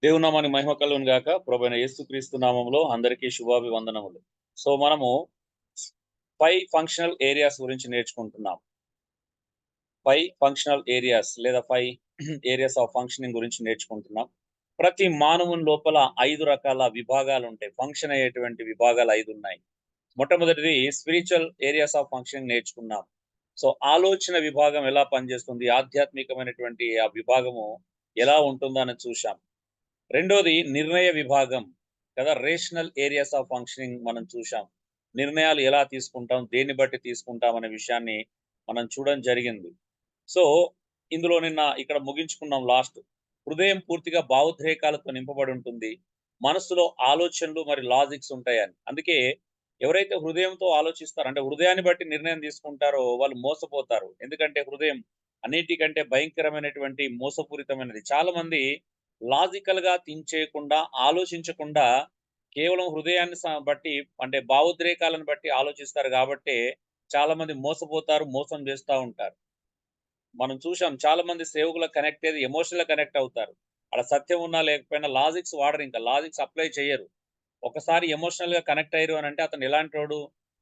దేవుని నామానికి మహిమ కలుగును గాక. ప్రభువైన యేసుక్రీస్తు నామములో అందరికీ శుభాభివందనములు. సో, మనము 5 ఫంక్షనల్ ఏరియాస్ గురించి నేర్చుకుంటున్నాం. 5 ఫంక్షనల్ ఏరియాస్ లేదా 5 ఏరియాస్ ఆఫ్ ఫంక్షనింగ్ గురించి నేర్చుకుంటున్నాం. ప్రతి మానవుని లోపల 5 రకాల విభాగాలుంటాయి. ఫంక్షన్ అయ్యేటువంటి విభాగాలు 5 ఉన్నాయి. మొట్టమొదటిది స్పిరిచ్యువల్ ఏరియాస్ ఆఫ్ ఫంక్షనింగ్ నేర్చుకున్నాం. సో, ఆలోచన విభాగం ఎలా పనిచేస్తుంది? ఆధ్యాత్మికమైనటువంటి ఆ విభాగము ఎలా ఉంటుందని చూశాం. రెండోది నిర్ణయ విభాగం కదా! రేషనల్ ఏరియాస్ ఆఫ్ ఫంక్షనింగ్ మనం చూశాం. నిర్ణయాలు ఎలా తీసుకుంటాం, దేన్ని బట్టి తీసుకుంటాం అనే విషయాన్ని మనం చూడడం జరిగింది. సో, ఇందులో నిన్న ఇక్కడ ముగించుకున్నాం లాస్ట్. హృదయం పూర్తిగా భావోద్రేకాలతో నింపబడి ఉంటుంది. మనస్సులో ఆలోచనలు మరి లాజిక్స్ ఉంటాయని. అందుకే ఎవరైతే హృదయంతో ఆలోచిస్తారో అంటే హృదయాన్ని బట్టి నిర్ణయం తీసుకుంటారో వాళ్ళు మోసపోతారు. ఎందుకంటే హృదయం అన్నిటికంటే భయంకరమైనటువంటి మోసపూరితమైనది. చాలామంది లాజికల్‌గా థింక్ చేయకుండా, ఆలోచించకుండా కేవలం హృదయాన్ని బట్టి అంటే భావోద్రేకాలను బట్టి ఆలోచిస్తారు గాబట్టే చాలామంది మోసపోతారు, మోసం జేస్తా ఉంటారు. మనం చూసాం చాలామంది సేవకులకు కనెక్ట్ అయ్యేది ఎమోషనల్‌గా కనెక్ట్ అవుతారు. ఆడ సత్యం ఉన్నా లేకపోయినా లాజిక్స్ వాడరింక. లాజిక్స్ అప్లై చెయ్యరు. ఒకసారి ఎమోషనల్‌గా కనెక్ట్ అయ్యిర్రు అనంటే అతను ఎలాంటోడు?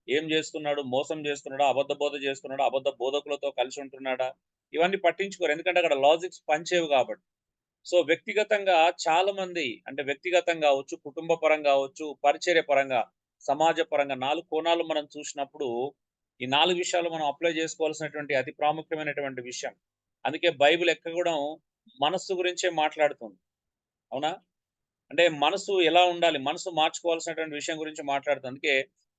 ఏం జేస్తున్నాడు? మోసం జేస్తున్నాడా? అబద్ధ బోధ జేస్తున్నాడా? అబద్ధ బోధకులతో కలిసి ఉంటున్నాడా? ఇవన్నీ పట్టించుకోరు. ఎందుకంటే అక్కడ లాజిక్స్ పనిచేయవు గాబట్టి. సో, వ్యక్తిగతంగా చాలామంది అంటే వ్యక్తిగతం గావచ్చు, కుటుంబ పరంగా గావచ్చు, పరిచర్య పరంగా, సమాజ పరంగా 4 కోణాలు మనం చూసినప్పుడు, ఈ 4 విషయాలు మనం అప్లై జేసుకోవాల్సినటువంటి అతి ప్రాముఖ్యమైనటువంటి విషయం. అందుకే బైబిల్ ఎక్కడ మనస్సు గురించే మాట్లాడుతుంది. అవునా? అంటే మనసు ఎలా ఉండాలి? మనసు మార్చుకోవాల్సినటువంటి విషయం గురించి మాట్లాడుతుంది. అందుకే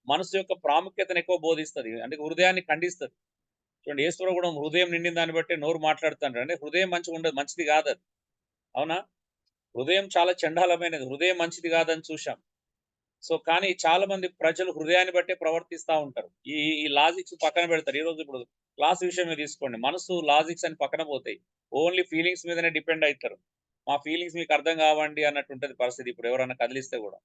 మనసు యొక్క ప్రాముఖ్యతను ఎక్కువ బోధిస్తది. అంటే హృదయాన్ని ఖండిస్తది. చూడండి యేసు ప్రభు గూడా హృదయం నిండిన దాన్ని బట్టే నోరు మాట్లాడుతంటాడు. అంటే హృదయం మంచిగుండదు. మంచిది గాదది. అవునా? హృదయం చాలా చండాలమైనది. హృదయం మంచిది కాదని చూశాం. సో, కానీ చాలా మంది ప్రజలు హృదయాన్ని బట్టే ప్రవర్తిస్తా ఉంటారు. ఈ ఈ లాజిక్స్ పక్కన పెడతారు. ఈరోజు ఇప్పుడు క్లాస్ విషయమే తీసుకోండి. మనసు, లాజిక్స్ అని పక్కన పోతాయి. ఓన్లీ ఫీలింగ్స్ మీదనే డిపెండ్ అయితారు. మా ఫీలింగ్స్ మీకు అర్థం కావండి అన్నట్టుంటది పరిస్థితి ఇప్పుడు ఎవరైనా కదిలిస్తే గూడా.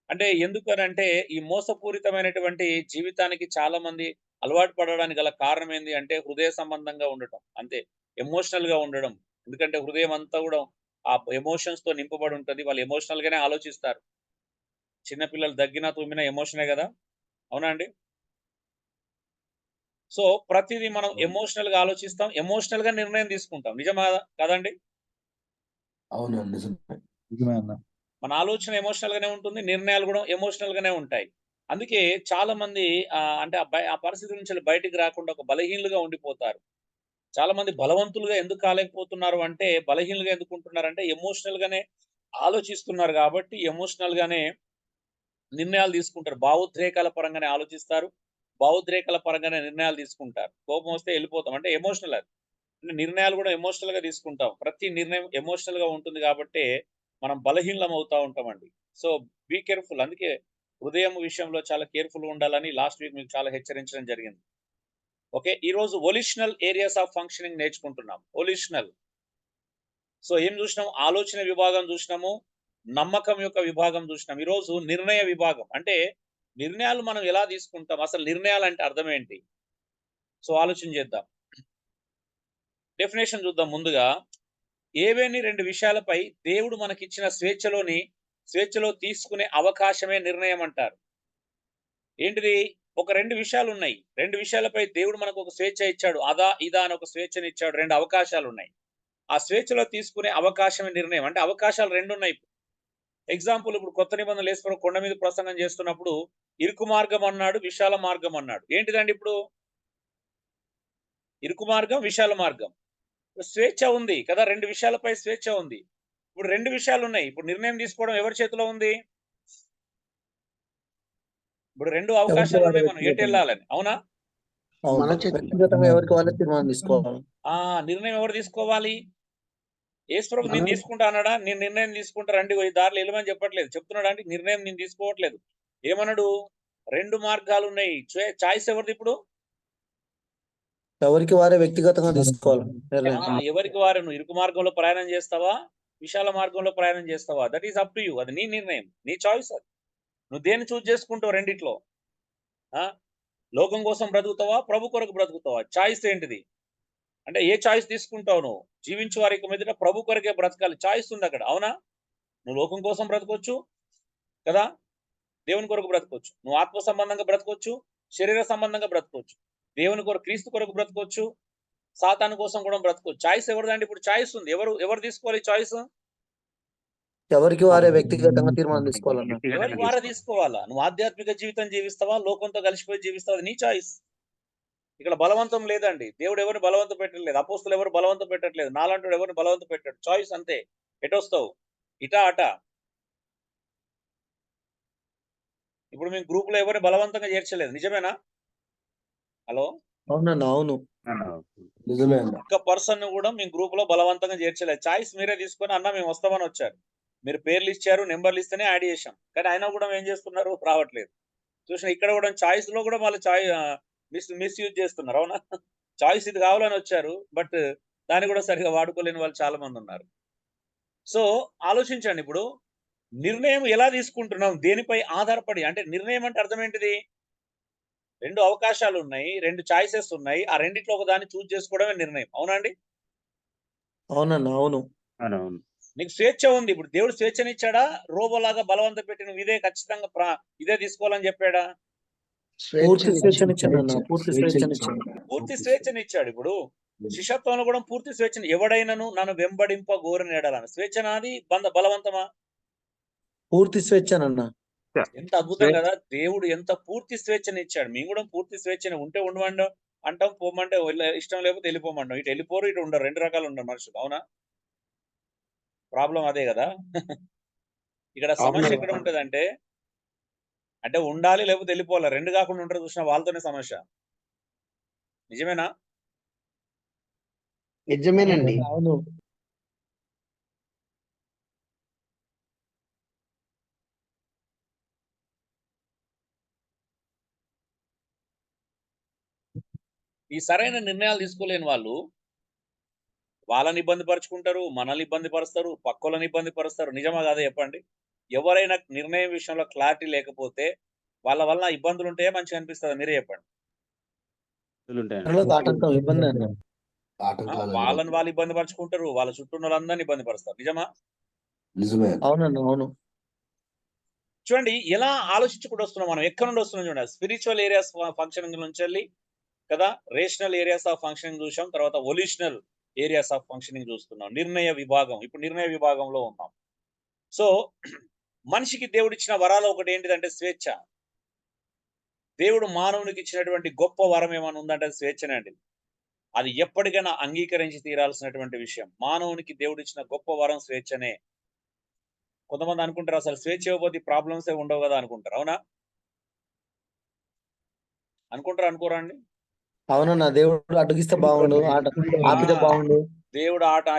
అంటే ఎందుకనంటే ఈ మోసపూరితమైనటువంటి జీవితానికి చాలా మంది అలవాటు పడడానికి గల కారణం ఏంది అంటే హృదయ సంబంధంగా ఉండటం. అంతే. ఎమోషనల్‌గా ఉండడం. ఎందుకంటే హృదయం అంతా గూడా ఆ ఎమోషన్స్‌తో నింపబడి ఉంటది. వాళ్ళు ఎమోషనల్‌గానే ఆలోచిస్తారు. చిన్న పిల్లలు దగ్గినా, తుమ్మినా ఎమోషనే గదా! అవునా అండి? సో, ప్రతీదీ మనం అవును. ఎమోషనల్‌గా ఆలోచిస్తాం. ఎమోషనల్‌గా నిర్ణయం తీసుకుంటాం. నిజమా కదండీ? అవునండి. నిజమే. నిజమే అన్న. మన ఆలోచన ఎమోషనల్‌గానే ఉంటుంది. నిర్ణయాలు గూడా ఎమోషనల్‌గానే ఉంటాయి. అందుకే చాలామంది అంటే ఆ పరిస్థితి నుంచి బయటికి రాకుండా ఒక బలహీనులుగా ఉండిపోతారు. చాలామంది బలవంతులుగా ఎందుకు కాలేకపోతున్నారు అంటే, బలహీనులుగా ఎందుకుంటున్నారంటే ఎమోషనల్‌గానే ఆలోచిస్తున్నారు గాబట్టి, ఎమోషనల్‌గానే నిర్ణయాలు తీసుకుంటారు. భావోద్రేకాల పరంగానే ఆలోచిస్తారు. భావోద్రేకాల పరంగానే నిర్ణయాలు తీసుకుంటారు. కోపం వస్తే ఎళ్ళిపోతాం. అంటే ఎమోషనల్ అది. అంటే నిర్ణయాలు గూడా ఎమోషనల్‌గా తీసుకుంటాం. ప్రతి నిర్ణయం ఎమోషనల్‌గా ఉంటుంది గాబట్టే, మనం బలహీనలం అవుతా ఉంటామండి. So, be careful. అందుకే హృదయం విషయంలో చాలా కేర్‌ఫుల్‌గా ఉండాలని లాస్ట్ వీక్ మీకు చాలా హెచ్చరించడం జరిగింది. ఓకే. ఈరోజు వొలిషనల్ ఏరియాస్ ఆఫ్ ఫంక్షనింగ్ నేర్చుకుంటున్నాం. వొలిషనల్. సో, ఏం జూసినాం? ఆలోచన విభాగం జూసినాము. నమ్మకం యొక్క విభాగం జూసినాం. ఈరోజు నిర్ణయ విభాగం. అంటే నిర్ణయాలు మనం ఎలా తీసుకుంటాం? అసలు నిర్ణయాలంటే అర్థమేంటి? సో, ఆలోచన చేద్దాం. డెఫినిషన్ చూద్దాం ముందుగా. ఏవేని 2 విషయాలపై దేవుడు మనకిచ్చిన స్వేచ్ఛలో తీసుకునే అవకాశమే నిర్ణయం అంటారు. ఏంటిది? ఒక 2 విషయాలున్నాయి. 2 విషయాలపై దేవుడు మనకొక స్వేచ్ఛ ఇచ్చాడు. అదా, ఇదా అని ఒక స్వేచ్ఛనిచ్చాడు. 2 అవకాశాలున్నాయి. ఆ స్వేచ్ఛలో తీసుకునే అవకాశమే నిర్ణయం. అంటే అవకాశాలు 2 ఉన్నాయి. ఎగ్జాంపుల్ ఇప్పుడు కొత్త నిబంధనలు యేసుప్రభు కొండ మీద ప్రసంగం చేస్తున్నప్పుడు ఇరుకు మార్గం అన్నాడు, విశాల మార్గం అన్నాడు. ఏంటిదండి ఇప్పుడు? ఇరుకు మార్గం, విశాల మార్గం. స్వేచ్ఛ ఉంది కదా! 2 విషయాలపై స్వేచ్ఛ ఉంది. ఇప్పుడు 2 విషయాలున్నాయి. ఇప్పుడు నిర్ణయం తీసుకోవడం ఎవరి చేతిలో ఉంది? ఇప్పుడు 2 ఎవరికి వారే అవకాశాలున్నాయి మనం వ్యక్తిగతంగా. ఎటెళ్ళాలని. అవునా? అవును. మన చేతిలో అవును వ్యక్తిగతంగా ఎవరికి అన్న. వాళ్ళే తీర్మానం తీసుకోవాలి. నిర్ణయం ఎవరు తీసుకోవాలి? యేసుప్రభు నేను మనం తీసుకుంటా అన్నాడా? నేను నిర్ణయం తీసుకుంటా రండి ఈ దారిలో ఎళ్ళమని చెప్పట్లేదు. చెప్తున్నాడా అండి? నిర్ణయం నేను తీసుకోవట్లేదు. ఏమన్నాడు? 2 మార్గాలున్నాయి. చాయిస్ ఎవరిదిప్పుడు? ఎవరికి వారే వ్యక్తిగతంగా తీసుకోవాలి నిర్ణయం. ఎవరికి వారు నువ్వు ఇరుకు మార్గంలో ప్రయాణం చేస్తావా? విశాల మార్గంలో ప్రయాణం చేస్తావా? That is up to you. అది నీ నిర్ణయం. నీ చాయిస్ అది. నువ్వు దేన్ని చూజ్ చేసుకుంటావు రెండిట్లో? ఆ! లోకం కోసం బ్రతుకుతావా? ప్రభు కొరకు బ్రతుకుతావా? చాయిస్ ఏంటిది? అంటే ఏ చాయిస్ తీసుకుంటావు నువ్వు? జీవించు వారి మీదట ప్రభు కొరకే బ్రతకాలి. చాయిస్ ఉందక్కడ. అవునా? నువ్వు లోకం కోసం బ్రతకొచ్చు కదా, దేవుని కొరకు బ్రతకొచ్చు. నువ్వు ఆత్మ సంబంధంగా బ్రతకొచ్చు, శరీర సంబంధంగా బ్రతకొచ్చు. దేవుని కొరకు, క్రీస్తు కొరకు బ్రతకొచ్చు, సాతాను కోసం కూడా బ్రతకొచ్చు. చాయిస్ ఎవరిదండి? ఇప్పుడు చాయిస్ ఉంది. ఎవరు తీసుకోవాలి చాయిస్? ఎవరికి వారే వ్యక్తిగతంగా తీర్మానం తీసుకోవాలన్న. ఎవరికి వారే తీసుకోవాలా. నువ్వు ఆధ్యాత్మిక జీవితం జీవిస్తావా, లోకంతో కలిసిపోయి జీవిస్తావా, అది నీ చాయిస్. ఇక్కడ బలవంతం లేదండి. దేవుడు ఎవరిని బలవంతం పెట్టట్లేదు. అపోస్తులు ఎవరు బలవంతం పెట్టట్లేదు. నాలంటోడు ఎవరిని బలవంతం పెట్టాడు. చాయిస్ అంతే. ఎటొస్తావు, ఇటా అటా. ఇప్పుడు మేము గ్రూప్ లో ఎవరిని బలవంతంగా చేర్చలేదు, నిజమేనా? హలో, అవునన్నా, అవును. నిజమే అన్న. ఒక్క పర్సన్ కూడా మేము గ్రూప్ లో బలవంతంగా చేర్చలేదు. చాయిస్ మీరే తీసుకొని అన్న మేము వస్తామని వచ్చారు. మీరు పేర్లు ఇచ్చారు, నెంబర్లు ఇస్తేనే యాడ్ చేశాం. కానీ అయినా కూడా ఏం చేస్తున్నారు, రావట్లేదు. చూసిన ఇక్కడ కూడా చాయిస్ లో కూడా వాళ్ళు మిస్యూజ్ చేస్తున్నారు. అవునా? చాయిస్ ఇది కావాలని వచ్చారు, బట్ దాన్ని కూడా సరిగా వాడుకోలేని వాళ్ళు చాలా మంది ఉన్నారు. సో ఆలోచించండి, ఇప్పుడు నిర్ణయం ఎలా తీసుకుంటున్నాం, దేనిపై ఆధారపడి. అంటే నిర్ణయం అంటే అర్థం ఏంటిది? 2 అవకాశాలు ఉన్నాయి, 2 చాయిసెస్ ఉన్నాయి. ఆ రెండిట్లో ఒక దాన్ని చూజ్ చేసుకోవడమే నిర్ణయం. అవునండి? అవునన్నా, అవును. అవునవును. నీకు స్వేచ్ఛ ఉంది. ఇప్పుడు దేవుడు స్వేచ్ఛనిచ్చాడా? రోబోలాగా బలవంత పెట్టి నువ్వు ఇదే ఖచ్చితంగా ఇదే తీసుకోవాలని చెప్పాడా? పూర్తి స్వేచ్ఛనిచ్చానన్న, పూర్తి స్వేచ్ఛ స్వేచ్ఛనిచ్చాను. పూర్తి స్వేచ్ఛనిచ్చాడు. ఇప్పుడు శిష్యత్వంలో కూడా పూర్తి స్వేచ్ఛని, ఎవడైనను నన్ను వెంబడింప గోరని ఎడలను. స్వేచ్ఛ నాది, బలవంతమా? పూర్తి స్వేచ్ఛనన్న. ఎంత అద్భుతం కదా! దేవుడు ఎంత పూర్తి స్వేచ్ఛనిచ్చాడు. మేము కూడా పూర్తి స్వేచ్ఛని ఉంటే ఉండమండం అంటాం, పోమంటే ఇష్టం లేకపోతే వెళ్ళిపోమంటాం. ఇటు వెళ్ళిపోరు, ఇటు ఉండరు. 2 రకాలు ఉండరు మనుషులు. అవునా? ప్రాబ్లం అదే కదా. ఇక్కడ సమస్య ఎక్కడ ఉంటదంటే, అంటే ఉండాలి లేకపోతే వెళ్ళిపోవాలి. 2 కాకుండా ఉంటారు చూసిన వాళ్ళతోనే సమస్య. నిజమేనా? నిజమేనండి. అవును. ఈ సరైన నిర్ణయాలు తీసుకోలేని వాళ్ళు వాళ్ళని ఇబ్బంది పరుచుకుంటారు, మనల్ని ఇబ్బంది పరుస్తారు, పక్కోళ్ళని ఇబ్బంది పరుస్తారు. నిజమా కాదా చెప్పండి? ఎవరైనా నిర్ణయం విషయంలో క్లారిటీ లేకపోతే వాళ్ళ వల్ల ఇబ్బందులు ఉంటాయా, మంచిగా అనిపిస్తుందా? మీరే చెప్పండి. పరలోక ఆటంకం, ఇబ్బంది అన్న. వాళ్ళని వాళ్ళు ఇబ్బంది పరుచుకుంటారు, వాళ్ళ చుట్టూ ఉన్న వాళ్ళందరినీ ఇబ్బంది పరుస్తారు. నిజమా? నిజమే. అవునన్నా, అవును. చూడండి ఎలా ఆలోచించుకుంటూ వస్తున్నాం మనం. ఎక్కడ నుండి వస్తున్నాం చూడండి. స్పిరిచువల్ ఏరియాస్ ఫంక్షనింగ్ నుంచి వెళ్ళి కదా, రేషనల్ ఏరియాస్ ఆఫ్ ఫంక్షనింగ్ చూసాం, తర్వాత వొల్యూషనల్ ఏరియాస్ ఆఫ్ ఫంక్షనింగ్ చూస్తున్నాం. నిర్ణయ విభాగం, ఇప్పుడు నిర్ణయ విభాగంలో ఉన్నాం. సో మనిషికి దేవుడిచ్చిన వరాలు ఒకటి ఏంటిదంటే స్వేచ్ఛ. దేవుడు మానవునికి ఇచ్చినటువంటి గొప్ప వరం ఏమైనా ఉందంటే స్వేచ్ఛనే అండి. అది ఎప్పటికైనా అంగీకరించి తీరాల్సినటువంటి విషయం. మానవునికి దేవుడిచ్చిన గొప్ప వరం స్వేచ్ఛనే. కొంతమంది అనుకుంటారు అసలు స్వేచ్ఛ ఇవ్వకపోతే ప్రాబ్లమ్స్ ఏ ఉండవు కదా అనుకుంటారు. అవునా? అనుకుంటారా, అనుకోరా అండి? అవునన్నా, దేవుడు అడ్డగిస్తే బాగుండు, ఆపితే బాగుండు. దేవుడు ఆట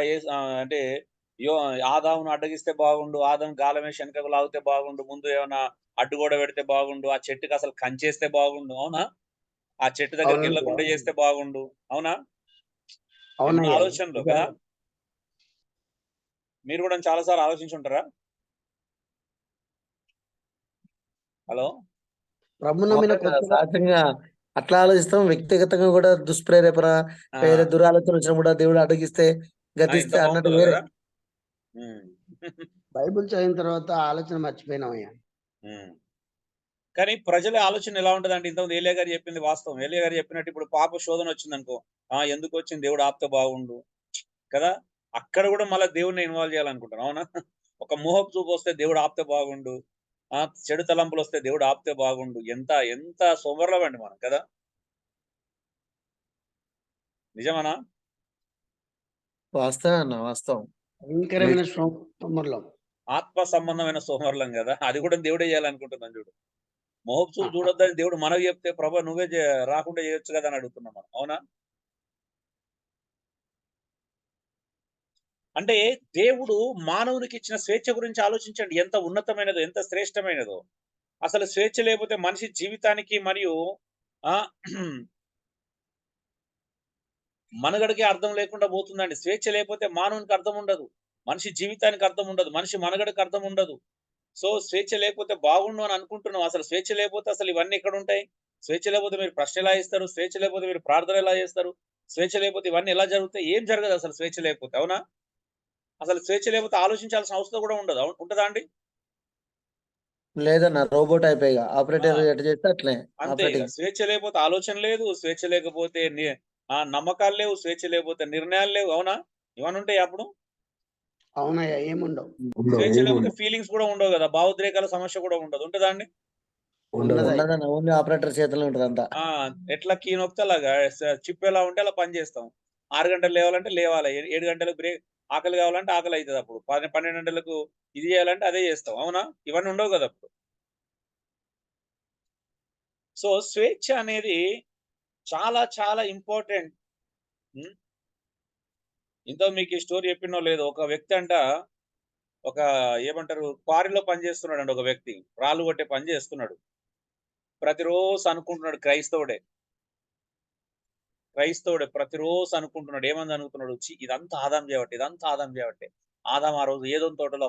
అంటే ఆదామును అడ్డగిస్తే బాగుండు, ఆదాం గాలం వేసి వెనకకు లాగితే బాగుండు, ముందు ఏమైనా అడ్డుగోడ పెడితే బాగుండు, ఆ చెట్టుకి అసలు కంచేస్తే బాగుండు. అవునా? ఆ చెట్టు దగ్గరికి అవునండి. వెళ్ళకుండా చేస్తే బాగుండు. అవునా? ఎన్నో అవునయ్య. ఆలోచనలు కదా. మీరు కూడా చాలాసార్లు ఆలోచించుంటారా? హలో, ప్రభు నమ్మిన కొత్తగా సహజంగా అట్లా ఆలోచిస్తాం. వ్యక్తిగతంగా కూడా దుష్ప్రేరేపణ, వేరే దురాలోచన వచ్చినప్పుడు కూడా దేవుడు అడ్డగిస్తే ఎంత గతిస్తే అన్నట్టు బాగుంటుందో వేరే. కదా. బైబిల్ చదివిన తర్వాత ఆలోచన మర్చిపోయినామయ్యా. కానీ ప్రజల ఆలోచన ఎలా ఉంటదంటే, ఇంతకుముందు ఏలియా గారు చెప్పింది వాస్తవం. ఏలియా గారు చెప్పినట్టు ఇప్పుడు పాప శోధన వచ్చింది అనుకో, ఎందుకు వచ్చింది, దేవుడు ఆపితే బాగుండు కదా. అక్కడ కూడా మళ్ళీ దేవుడిని ఇన్వాల్వ్ చేయాలనుకుంటారు. అవునా? ఒక మోహపు చూపు వస్తే దేవుడు ఆపితే బాగుండు, చెడు తలంపులు వస్తే దేవుడు ఆపితే బాగుండు. ఎంత ఎంత సోమర్లమండి మనం కదా. నిజమనా? వాస్తవం అన్న, వాస్తవం. భయంకరమైన సోమర్లం. ఆత్మ సంబంధమైన సోమర్లం కదా. అది కూడా దేవుడే చేయాలనుకుంటున్నాం చూడు. మోహపు చూపు చూడొద్దని దేవుడు మనకు చెప్తే, ప్రభా నువ్వే రాకుండా చేయొచ్చు కదా అని అడుగుతున్నాం మనం. అవునా? అంటే దేవుడు మానవునికి ఇచ్చిన స్వేచ్ఛ గురించి ఆలోచించండి. ఎంత ఉన్నతమైనదో, ఎంత శ్రేష్టమైనదో. అసలు స్వేచ్ఛ లేకపోతే మనిషి జీవితానికి మరియు మనుగడకి అర్థం లేకుండా పోతుందండి. స్వేచ్ఛ లేకపోతే మానవునికి అర్థం ఉండదు, మనిషి జీవితానికి అర్థం ఉండదు, మనిషి మనుగడకు అర్థం ఉండదు. సో స్వేచ్ఛ లేకపోతే బాగుండు అని అనుకుంటున్నాం. అసలు స్వేచ్ఛ లేకపోతే అసలు ఇవన్నీ ఎక్కడ ఉంటాయి? స్వేచ్ఛ లేకపోతే మీరు ప్రశ్న ఎలా ఇస్తారు? స్వేచ్ఛ లేకపోతే మీరు ప్రార్థన ఎలా చేస్తారు? స్వేచ్ఛ లేకపోతే ఇవన్నీ ఎలా జరుగుతాయి? ఏం జరగదు అసలు స్వేచ్ఛ లేకపోతే. అవునా? అసలు స్వేచ్ఛ లేకపోతే ఆలోచించాల్సిన అవసరం కూడా ఉండదు. ఉంటదా అండి? లేదన్న రోబోట్ అయిపోయి ఆపరేటర్ ఆ! ఎట్లా చేస్తే అట్లే అంతే ఇగ. ఆపరేటింగ్. స్వేచ్ఛ లేకపోతే ఆలోచన లేదు. స్వేచ్ఛ లేకపోతే నమ్మకాలు లేవు. స్వేచ్ఛ లేకపోతే నిర్ణయాలు లేవు. అవునా? ఏమన్నా ఉంటాయా అప్పుడు? అవునయ్యా, ఏముండవు. ఉండవు స్వేచ్ఛ లేకపోతే ఏముండవు ఫీలింగ్స్ కూడా ఉండవు గదా! భావోద్రేకాల సమస్య కూడా ఉండదు. ఉంటదా అండి? ఉండదు. ఉండదయ్యా. ఉండదన్న ఓన్లీ ఆపరేటర్ చేతిలో ఉంటది అంతా. ఆ! ఎట్లా కీ నొక్కితే అలాగా చిప్ ఎలా ఉంటే అలా పని చేస్తాం. 6 గంటలకు లేవాలంటే లేవాలి. 7 గంటలకు ఆకలి కావాలంటే ఆకలి అయితది అప్పుడు. 12 గంటలకు ఇది చేయాలంటే అదే చేస్తాం. అవునా? ఇవన్నీ ఉండవు గదా! అప్పుడు. సో, స్వేచ్ఛ అనేది చాలా చాలా ఇంపార్టెంట్. హ్మ్. ఇంతకు మీకు ఈ స్టోరీ చెప్పినో లేదో ఒక వ్యక్తి అంట ఒక ఏమంటారు క్వారీలో పని చేస్తున్నాడండి ఒక వ్యక్తి. రాళ్ళు కొట్టే పని చేస్తున్నాడు. ప్రతిరోజు అనుకుంటున్నాడు క్రైస్తవుడే ప్రతిరోజు అనుకుంటున్నాడు. ఏమని అనుకుంటున్నాడు? ఇదంతా ఆదాం చేయబట్టే, ఇదంతా ఆదాం చేయబట్టే. ఆదాం ఆ రోజు ఏదోన తోటలో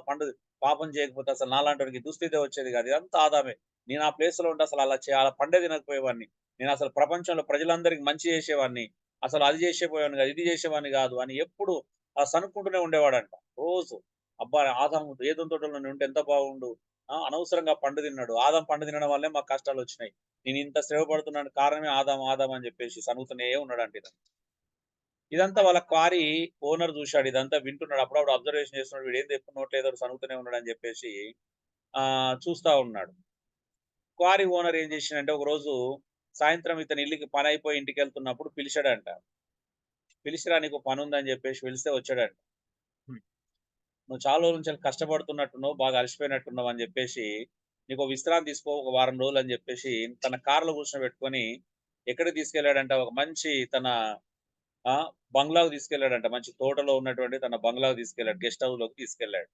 పాపం చేయకపోతే అసలు నాలాంటోనికి దుస్థితే వచ్చేది కాదు. ఇదంతా ఆదామే. నేను ఆ ప్లేస్‌లో ఉంటే అసలు అలా పండే తినకపోయేవాడిని. నేను అసలు ప్రపంచంలో ప్రజలందరికి మంచి చేసేవాడిని. అసలు అది చేసేపోయేవాడిని కాదు, ఇది చేసేవాడిని కాదు అని ఎప్పుడు సనుక్కుంటూనే ఉండేవాడంట. రోజు. అబ్బా! ఆదాం ఏదోన తోటలో నేను ఉంటే ఎంత బాగుండు. అనవసరంగా పండు తిన్నాడు. ఆదాం పండు తినడం వల్లే మాకు కష్టాలొచ్చినాయి. నేనింత శ్రమ పడుతున్నాను కారణమే ఆదాం, ఆదాం అని చెప్పేసి సనుగుతూనే ఉన్నాడంట ఇతను. ఇదంతా వాళ్ళ క్వారీ ఓనర్ చూసాడు. ఇదంతా వింటున్నాడు. అప్పుడప్పుడు అబ్జర్వేషన్ చేస్తున్నాడు. వీడేంది ఎప్పుడు నోట్లో ఏదో ఒకటి సనుగుతూనే ఉన్నాడని చెప్పేసి చూస్తా ఉన్నాడు. క్వారీ ఓనర్ ఏం చేసిండంటే ఒకరోజు సాయంత్రం ఇతని ఇల్లుకి పనైపోయి ఇంటికెళ్తున్నప్పుడు పిలిచాడంట. పిలిచిరా నీకు పనుందని చెప్పేసి పిలిస్తే వచ్చాడంట. హ్మ్. నువ్వు చాలా రోజుల నుంచి కష్టపడుతున్నట్టున్నావు, బాగా అలసిపోయినట్టున్నావు అని చెప్పేసి, నీకో విశ్రాంతి తీసుకో ఒక వారం రోజులు అని చెప్పేసి తన కార్‌లో కూర్చోబెట్టుకొని ఎక్కడికి తీసుకెళ్ళాడంట ఒక మంచి తన ఆ! బంగ్లాకు తీసుకెళ్ళాడంట. మంచి తోటలో ఉన్నటువంటి తన బంగ్లాకు తీసుకెళ్ళాడు. గెస్ట్ హౌస్‌లోకి తీసుకెళ్ళాడు.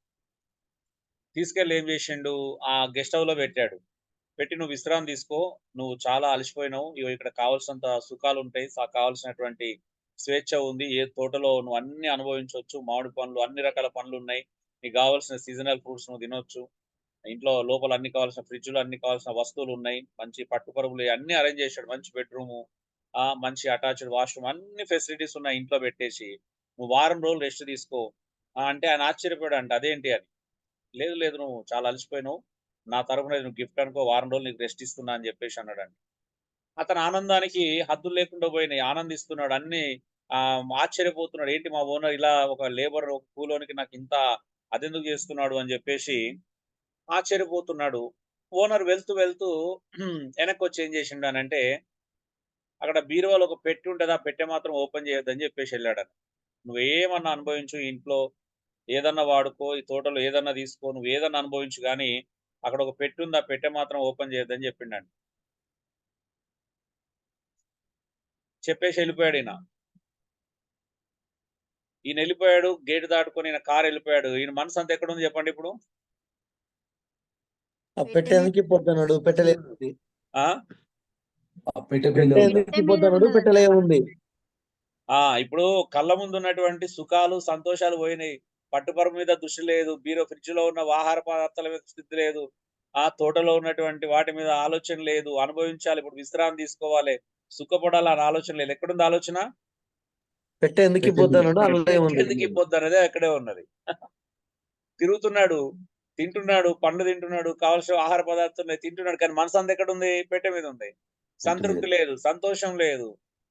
తీసుకెళ్ళి ఏం చేషిండు, ఆ గెస్ట్ హౌస్‌లో పెట్టాడు. పెట్టి "నువ్వు విశ్రాంతి తీసుకో. నువ్వు చాలా అలసిపోయినావు. ఇగో ఇక్కడ కావాల్సినంత సుఖాలుంటాయి. కావాల్సినటువంటి స్వేచ్ఛ ఉంది. ఏ తోటలో నువ్వు అన్నీ అనుభవించొచ్చు. మామిడి పండ్లు, అన్ని రకాల పండ్లున్నాయి. నీకు గావాల్సిన సీజనల్ ఫ్రూట్స్ నువ్వు తినొచ్చు. ఇంట్లో లోపల అన్ని కావాల్సిన ఫ్రిడ్జ్‌లో అన్ని కావాల్సిన వస్తువులున్నాయి. మంచి పట్టుపరుపులు అన్నీ అరేంజ్ చేశాడు. మంచి బెడ్‌రూము, మంచి అటాచ్డ్ వాష్‌రూమ్ అన్ని ఫెసిలిటీస్ ఉన్నాయి ఇంట్లో పెట్టేసి, "నువ్వు వారం రోజులు రెస్ట్ తీసుకో." అంటే ఆయన ఆశ్చర్యపోయాడంట. అదేంటి అని. "లేదు, లేదు నువ్వు చాలా అలసిపోయినావు. నా తరపున ఇది నువ్వు గిఫ్ట్ అనుకో. వారం రోజులు నీకు రెస్ట్ ఇస్తున్నా" అని చెప్పేసి అన్నాడంట. అతని ఆనందానికి హద్దులు లేకుండా పోయినాయి. ఆనందిస్తున్నాడు. అన్నీ ఆశ్చర్యపోతున్నాడు. ఏంటి మా ఓనర్ ఇలా ఒక లేబర్, ఒక కూలోనికి నాకింత అదెందుకు చేస్తున్నాడు అని చెప్పేసి ఆశ్చర్యపోతున్నాడు. ఓనర్ వెళ్తూ ఎనక్కొచ్చి ఏం చేసిండు అనంటే, అక్కడ బీరువాలో ఒక పెట్టె ఉంటది. ఆ పెట్టె మాత్రం ఓపెన్ చేయొద్దని చెప్పేసి ఎళ్ళాడట. "నువ్వేమన్నా అనుభవించు ఇంట్లో, ఏదన్నా వాడుకో, ఈ తోటలో ఏదన్నా తీసుకో, నువ్వేదన్నా అనుభవించు గానీ, అక్కడ ఒక పెట్టె ఉంది. ఆ పెట్టె మాత్రం ఓపెన్ చేయొద్దని" చెప్పిండంట. చెప్పేసి ఎళ్ళిపోయాడియన. ఈయనెళ్ళిపోయాడు. గేట్ దాటుకొని ఈయన కారెళ్ళిపోయాడు. ఈయన మనసంతా ఎక్కడుంది చెప్పండిప్పుడు? ఆ పెట్టేందుకు పొద్దున్నాడు పెట్టలేదు. ఆ! ఆ పెట్టె కింద ఉంది. పెట్టేందుకు పొద్దున్నాడు పెట్టలే ఉంది. ఇప్పుడు కళ్ళ ముందున్నటువంటి సుఖాలు, సంతోషాలు పోయినాయి. పట్టుపరుపు మీద దృష్టి లేదు. ఫ్రిడ్జ్‌లో ఉన్న ఆహార పదార్థాల మీద స్థితి లేదు. తోటలో ఉన్నటువంటి వాటి మీద ఆలోచన లేదు. అనుభవించాలి. ఇప్పుడు విశ్రాంతి తీసుకోవాలి. సుఖపడాలన్న ఆలోచన లేదు. ఎక్కడుంది ఆలోచన? పెట్టేందుకు పెట్టె మీద. పొద్దున్నాడు అల్లే ఉంది. ఎందుకు ఈ పొద్దనేదే అక్కడే ఉన్నది. తిరుగుతున్నాడు, తింటున్నాడు, పండ్లు తింటున్నాడు, కావాల్సిన ఆహార పదార్థాలున్నాయి తింటున్నాడు. కానీ మనసంతా ఎక్కడుంది? పెట్టె మీద ఉంది. పెట్టె మీద. సంతృప్తి లేదు, సంతోషం లేదు.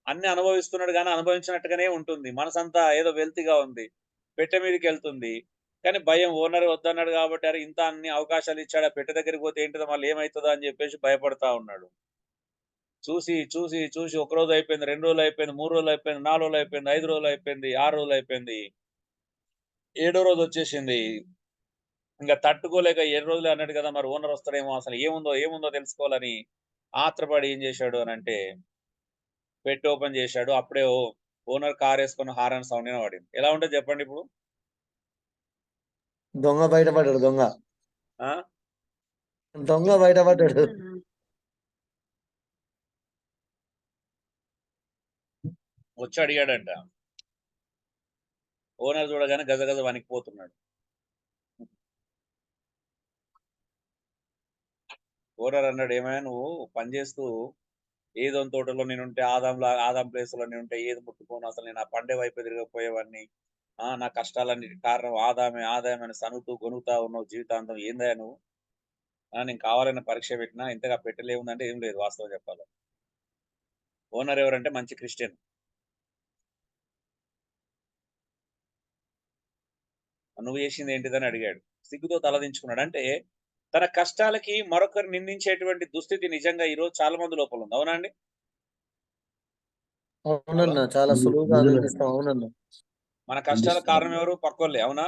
అన్నీ అనుభవిస్తున్నాడు గానీ, అనుభవించినట్టుగానే ఉంటుంది. మనసంతా ఏదో వెల్తీగా ఉంది. పెట్టె మీదకెళ్తుంది. కానీ భయం ఓనర్ వద్దన్నాడు గాబట్టి, అరే! ఇంత అన్ని అవకాశాలిచ్చాడు. ఆ పెట్టె దగ్గరికి పోతే ఏంటిదో మళ్ళీ ఏమైతదో అని జెప్పేసి భయపడతా ఉన్నాడు. చూసి ఒక రోజు అయిపోయింది, 2 రోజులు అయిపోయింది, 3 రోజులు అయిపోయింది, 4 రోజులు అయిపోయింది, 5 రోజులు అయిపోయింది, 6 రోజులు అయిపోయింది. ఏడో రోజొచ్చేసింది. ఇంక తట్టుకోలేక 7 రోజులే అన్నాడు గదా! మరి ఓనర్ వస్తాడేమో అసలు ఏముందో తెలుసుకోవాలని ఆత్రపడి ఏం జేశాడు అనంటే, పెట్టి ఓపెన్ జేశాడు. అప్పుడే ఓనర్ కారేసుకొని హారన్ సౌండ్ వినబడింది. ఎలా ఉంటది జెప్పండిప్పుడు? దొంగ బయటపడ్డాడు దొంగ. ఆ! దొంగ బయటపడ్డాడు. వచ్చి అడిగాడంట. ఓనర్ చూడగానే గజగజ వణికిపోతున్నాడు. ఓనర్ అన్నాడు, "ఏమయ్యా నువ్వు పని జేస్తూ ఏదోని తోటలో నేనుంటే ఆదాం ప్లేస్‌లో నేనుంటే ఏది ముట్టుకోను. అసలు నేను ఆ పండే వైపే తిరగకపోయేవాడిని. నా కష్టాలన్నిటికి కారణం ఆదామే అని సనుగుతూ గొనుగుతా ఉన్నావు జీవితాంతం, ఏందయ్యా నువ్వు? నేను కావాలని పరీక్ష పెట్టినా, ఇంతగా పెట్టలేముందంటే ఏం లేదు వాస్తవం చెప్పాలి. ఓనర్ ఎవరంటే మంచి క్రిస్టియన్. నువ్వు చేసింది ఏంటిదని అడిగాడు. సిగ్గుతో తలదించుకున్నాడు. అంటే తన కష్టాలకి మరొకరు నిందించేటువంటి దుస్థితి నిజంగా ఈరోజు చాలా మంది లోపల ఉంది. అవునా అండి? అవునన్నా, చాలా సులువుగా ఆలోచిస్తాం. అవునన్నా, మన కష్టాలకు కారణం ఎవరు? పక్కోళ్ళే. అవునా?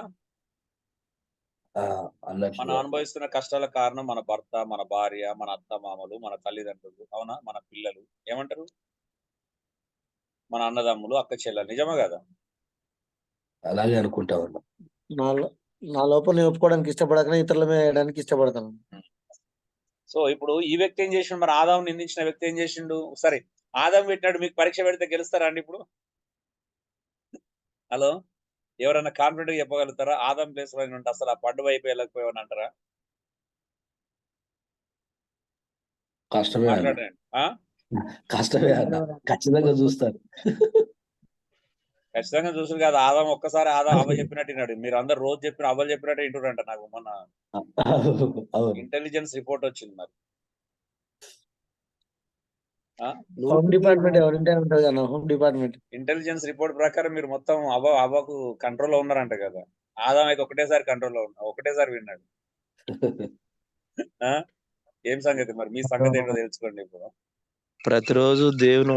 మనం అన్నట్లు అనుభవిస్తున్న కష్టాల కారణం మన భర్త, మన భార్య, మన అత్త మామలు, మన తల్లిదండ్రులు, అవునా? మన పిల్లలు, ఏమంటారు, మన అన్నదమ్ములు, అక్క చెల్లెలు. నిజమే కదా? అలాగే అనుకుంటా ఉన్నా. నా లోపల నేను ఒప్పుకోవడానికి ఇష్టపడకనే ఇతరుల మీద వేయడానికి ఇష్టపడతాను. సో ఇప్పుడు ఈ వ్యక్తి ఏం చేసిండు? మరి ఆదాం నిందించిన వ్యక్తి ఏం చేసిండు? సరే, ఆదాం పెట్టినాడు, మీకు పరీక్ష పెడితే గెలుస్తారా అండి ఇప్పుడు? హలో, ఎవరన్నా కాన్ఫిడెంట్ గా చెప్పగలుగుతారా? ఆదాం ప్లేస్ లో ఉంటే అసలు ఆ పండు వైపు వెళ్ళకపోయావని అంటారా? కష్టమే అన్న, మాట్లాడండి. కష్టమే అన్న, ఖచ్చితంగా చూస్తారు. ఖచ్చితంగా చూసారు కదా. ఆదాం ఒక్కసారి అవ్వ చెప్పినట్టు విన్నాడు. మీరు అందరు రోజు చెప్పిన అవ్వలు చెప్పినట్టు వింటున్నారంట. నాకు మొన్న అవును. ఇంటెలిజెన్స్ రిపోర్ట్ వచ్చింది. మరి హోమ్ డిపార్ట్మెంట్ ఎవరింటే ఉంటుంది కదా, హోమ్ డిపార్ట్మెంట్ ఇంటెలిజెన్స్ రిపోర్ట్ ప్రకారం మీరు మొత్తం అవ్వకు కంట్రోల్లో ఉన్నారంట కదా. ఆదాం అయితే ఒకటేసారి కంట్రోల్లో ఉన్నా, ఒకటేసారి విన్నాడు. ఏం సంగతి మరి? మీ సంగతి ఏంటో తెలుసుకోండి ఇప్పుడు. ప్రతిరోజు దేవుని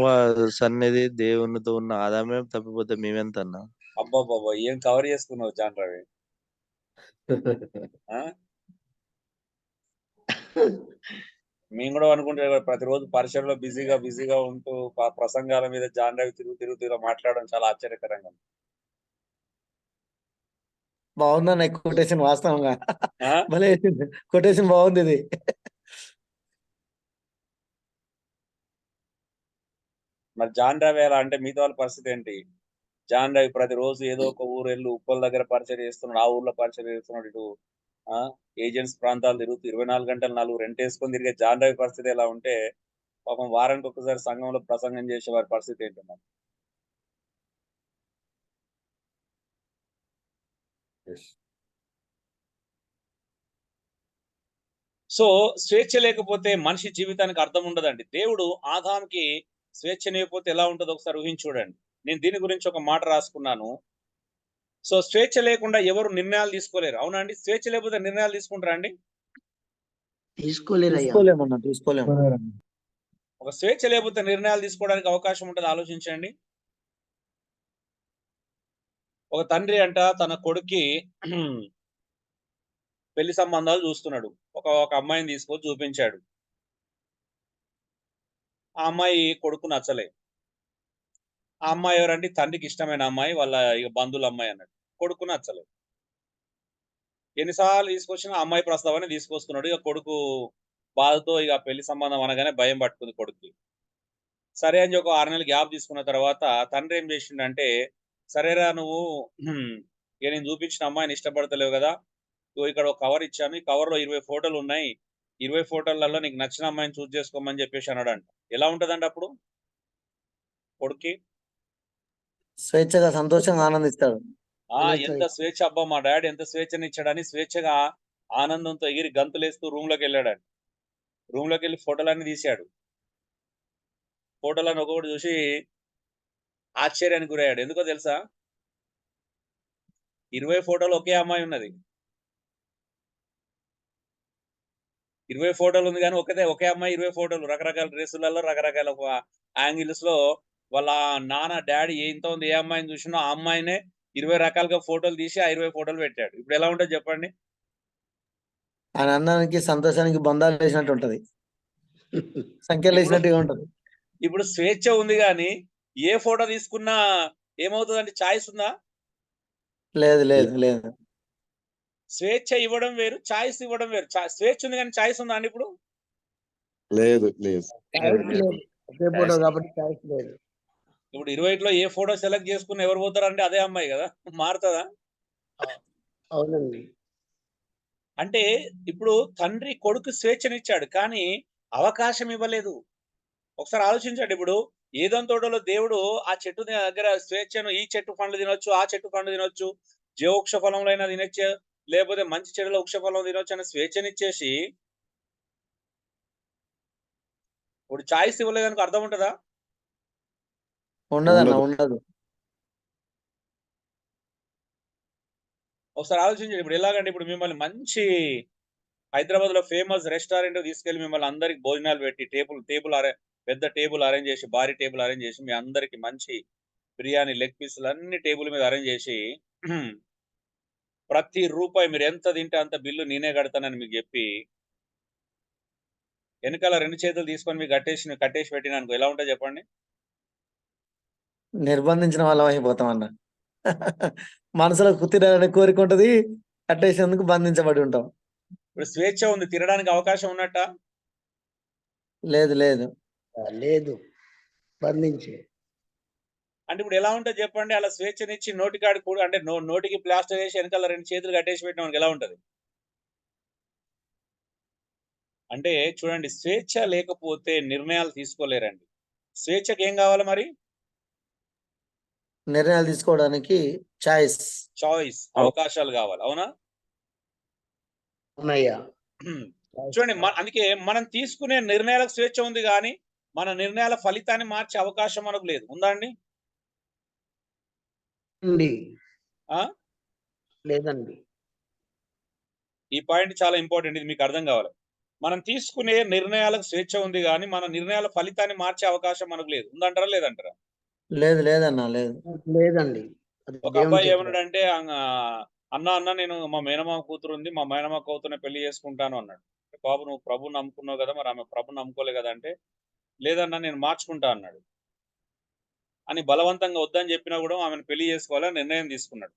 సన్నిధి, దేవునితో ఉన్న ఆదామే తప్పిపోతే మేమెంత అన్నా? అబ్బాబ్బాబ్బా, ఏం కవర్ చేసుకున్నావు జాన్ రవి. మేము కూడా అనుకుంటే ప్రతిరోజు పరిచయంలో బిజీగా ఉంటూ ప్రసంగాల మీద జాన్ రవి తిరుగు మాట్లాడడం చాలా ఆశ్చర్యకరంగా ఉంది. బాగుందన్న కొటేషన్, వాస్తవంగా భలే కొటేషన్ బాగుంది ఇది. మరి జాన్ రవి ఎలా అంటే మిగతా వాళ్ళ పరిస్థితి ఏంటి? జాన్ రవి ప్రతిరోజు ఏదో ఒక ఊరు వెళ్ళి ఉప్పల దగ్గర పరిచయం చేస్తున్నాడు, ఆ ఊర్లో పరిచయం చేస్తున్నాడు. ఇటు ఏజెంట్స్ ప్రాంతాలు తిరుగుతూ 24 గంటలు 4 రెంటేసుకొని తిరిగే జాన్ రవి పరిస్థితి ఎలా ఉంటే, పాపం వారానికి ఒకసారి సంఘంలో ప్రసంగం చేసే వారి పరిస్థితి ఏంటి మరి? సో స్వేచ్ఛ లేకపోతే మనిషి జీవితానికి అర్థం ఉండదండి. దేవుడు ఆదాంకి స్వేచ్ఛనివ్వకపోతే ఎలా ఉంటుందో ఒకసారి ఊహించి చూడండి. నేను దీని గురించి ఒక మాట రాసుకున్నాను. సో స్వేచ్ఛ లేకుండా ఎవరు నిర్ణయాలు తీసుకోలేరు. అవునా అండి? స్వేచ్ఛ లేకపోతే నిర్ణయాలు తీసుకుంటారా అండి? తీసుకోలేము. ఒక స్వేచ్ఛ లేకపోతే నిర్ణయాలు తీసుకోవడానికి అవకాశం ఉంటుంది. ఆలోచించండి. ఒక తండ్రి అంట తన కొడుక్కి పెళ్లి సంబంధాలు చూస్తున్నాడు. ఒక అమ్మాయిని తీసుకొని చూపించాడు. ఆ అమ్మాయి కొడుకు నచ్చలే. ఆ అమ్మాయి ఎవరంటే తండ్రికి ఇష్టమైన అమ్మాయి, వాళ్ళ ఇక బంధువుల అమ్మాయి అన్నాడు. కొడుకు నచ్చలే. ఎన్నిసార్లు తీసుకొచ్చినా అమ్మాయి ప్రస్తావన తీసుకొస్తున్నాడు. ఇక కొడుకు బాధతో ఇక పెళ్లి సంబంధం అనగానే భయం పట్టుకుంది కొడుక్కి. సరే అని ఒక 6 నెలలు గ్యాప్ తీసుకున్న తర్వాత తండ్రి ఏం చేసిండంటే, సరేరా నువ్వు ఇక నేను చూపించిన అమ్మాయిని ఇష్టపడతలేవు కదా, ఇక్కడ ఒక కవర్ ఇచ్చాను, ఈ కవర్ లో 20 ఫోటోలు ఉన్నాయి, 20 ఫోటోలలో నీకు నచ్చిన అమ్మాయిని చూస్ చేసుకోమని చెప్పేసి అన్నాడంట. ఎలా ఉంటదండి అప్పుడు కొడుక్కి? స్వేచ్ఛగా, సంతోషంగా ఆనందిస్తాడు. ఎంత స్వేచ్ఛ! అబ్బా, మా డాడీ ఎంత స్వేచ్ఛనిచ్చాడని స్వేచ్ఛగా ఆనందంతో ఎగిరి గంతులేస్తూ రూమ్ లోకి వెళ్ళాడంట. రూమ్ లోకి వెళ్ళి ఫోటోలన్నీ తీశాడు. ఫోటోలను ఒక్కొక్కటి చూసి ఆశ్చర్యానికి గురయ్యాడు. ఎందుకో తెలుసా? 20 ఫోటోలు ఒకే అమ్మాయి ఉన్నది. 20 ఫోటోలు ఉంది కానీ ఒకే అమ్మాయి 20 ఫోటోలు, రకరకాల డ్రెస్సులలో, రకరకాల యాంగిల్స్ లో వాళ్ళ నాన్న డాడీ ఎంత ఉంది, ఏ అమ్మాయిని చూసినా ఆ అమ్మాయినే 20 రకాలుగా ఫోటోలు తీసి ఆ 20 ఫోటోలు పెట్టాడు. ఇప్పుడు ఎలా ఉంటుంది చెప్పండి? ఆయన అన్నానికి సంతోషానికి బంధాలు వేసినట్టు ఉంటది, సంఖ్యలు వేసినట్టుగా ఉంటది. ఇప్పుడు స్వేచ్ఛ ఉంది కానీ ఏ ఫోటో తీసుకున్నా ఏమవుతుందంటే చాయిస్ ఉందా? లేదు లేదు లేదు. స్వేచ్ఛ ఇవ్వడం వేరు, చాయిస్ ఇవ్వడం వేరు. స్వేచ్ఛ ఉంది కానీ చాయిస్ ఉందా అండి ఇప్పుడు? లేదు లేదు. ఇప్పుడు 20లో ఏ ఫోటో సెలెక్ట్ చేసుకుని ఎవరు పోతారంటే అదే అమ్మాయి కదా, మారుతుందా? అవునండి. అంటే ఇప్పుడు తండ్రి కొడుకు స్వేచ్ఛనిచ్చాడు కానీ అవకాశం ఇవ్వలేదు. ఒకసారి ఆలోచించండి. ఇప్పుడు ఏదైనా తోటలో దేవుడు ఆ చెట్టు దగ్గర స్వేచ్ఛను, ఈ చెట్టు పండ్లు తినొచ్చు, ఆ చెట్టు పండ్లు తినొచ్చు, జీవవృక్ష ఫలంలో అయినా తినొచ్చు, లేకపోతే మంచి చెడుల వృక్ష ఫలం తినొచ్చు అనే స్వేచ్ఛనిచ్చేసి ఇప్పుడు చాయిస్ ఇవ్వలేదానికి అర్థం ఉంటుందా? ఉండదన్న, ఉండదు. ఉండదు. ఒకసారి ఆలోచించండి. ఇప్పుడు ఎలాగంటే ఇప్పుడు మిమ్మల్ని మంచి హైదరాబాద్ లో ఫేమస్ రెస్టారెంట్ తీసుకెళ్లి మిమ్మల్ని అందరికి భోజనాలు పెట్టి పెద్ద టేబుల్ అరేంజ్ చేసి, భారీ టేబుల్ అరేంజ్ చేసి, మీ అందరికి మంచి బిర్యానీ లెగ్ పీసులు అన్ని టేబుల్ మీద అరేంజ్ చేసి ప్రతి రూపాయి మీరు ఎంత తింటే అంత బిల్లు నేనే కడతానని మీకు చెప్పి వెనకాల 2 చేతులు తీసుకొని మీకు కట్టేసి పెట్టినానుకో ఎలా ఉంటుంది చెప్పండి? నిర్బంధించిన వాళ్ళం అయిపోతాం అన్న. మనసులో తినాలనే కోరిక ఉంటది, కట్టేసేందుకు బంధించబడి ఉంటాం. ఇప్పుడు స్వేచ్ఛ ఉంది, తినడానికి అవకాశం ఉన్నట్ట? లేదు, లేదు. లేదు, బంధించే. అంటే ఇప్పుడు ఎలా ఉంటుంది చెప్పండి? అలా స్వేచ్ఛనిచ్చి నోటికాడి కూడా అంటే నోటికి ప్లాస్టర్ వేసి వెనకాల 2 చేతులు కట్టేసి పెట్టిన వానికి ఎలా ఉంటది? అంటే చూడండి, స్వేచ్ఛ లేకపోతే నిర్ణయాలు తీసుకోలేరండి. స్వేచ్ఛకి ఏం కావాలి మరి? నిర్ణయాలు తీసుకోవడానికి చాయిస్, అవకాశాలు కావాలి. అవునా? అవునయ్యా. చూడండి, అందుకే మనం తీసుకునే నిర్ణయాలకు స్వేచ్ఛ ఉంది కానీ మన నిర్ణయాల ఫలితాన్ని మార్చే అవకాశం మనకు లేదు. ఉందా అండి? ఉంది. ఆ? లేదండి. ఈ పాయింట్ చాలా ఇంపార్టెంట్, ఇది మీకు అర్థం కావాలి. మనం తీసుకునే నిర్ణయాలకు స్వేచ్ఛ ఉంది కానీ మన నిర్ణయాల ఫలితాన్ని మార్చే అవకాశం మనకు లేదు. ఉందంటారా లేదంటారా? లేదు, లేదన్నా, లేదు. లేదండి. అది ఒక దేవుని అబ్బాయి చేతిలో. ఏమన్నాడంటే అన్న నేను మా మేనమామ కూతురు ఉంది, మా మేనమామ కూతురుని పెళ్లి చేసుకుంటాను అన్నాడు. బాబు నువ్వు ప్రభుని నమ్ముకున్నావు కదా, మరి ఆమె ప్రభుని నమ్ముకోలే కదా అంటే, లేదన్నా నేను మార్చుకుంటా అన్నాడు. అని బలవంతంగా వద్దని చెప్పినా కూడా ఆమెను పెళ్లి చేసుకోవాలని నిర్ణయం తీసుకున్నాడు.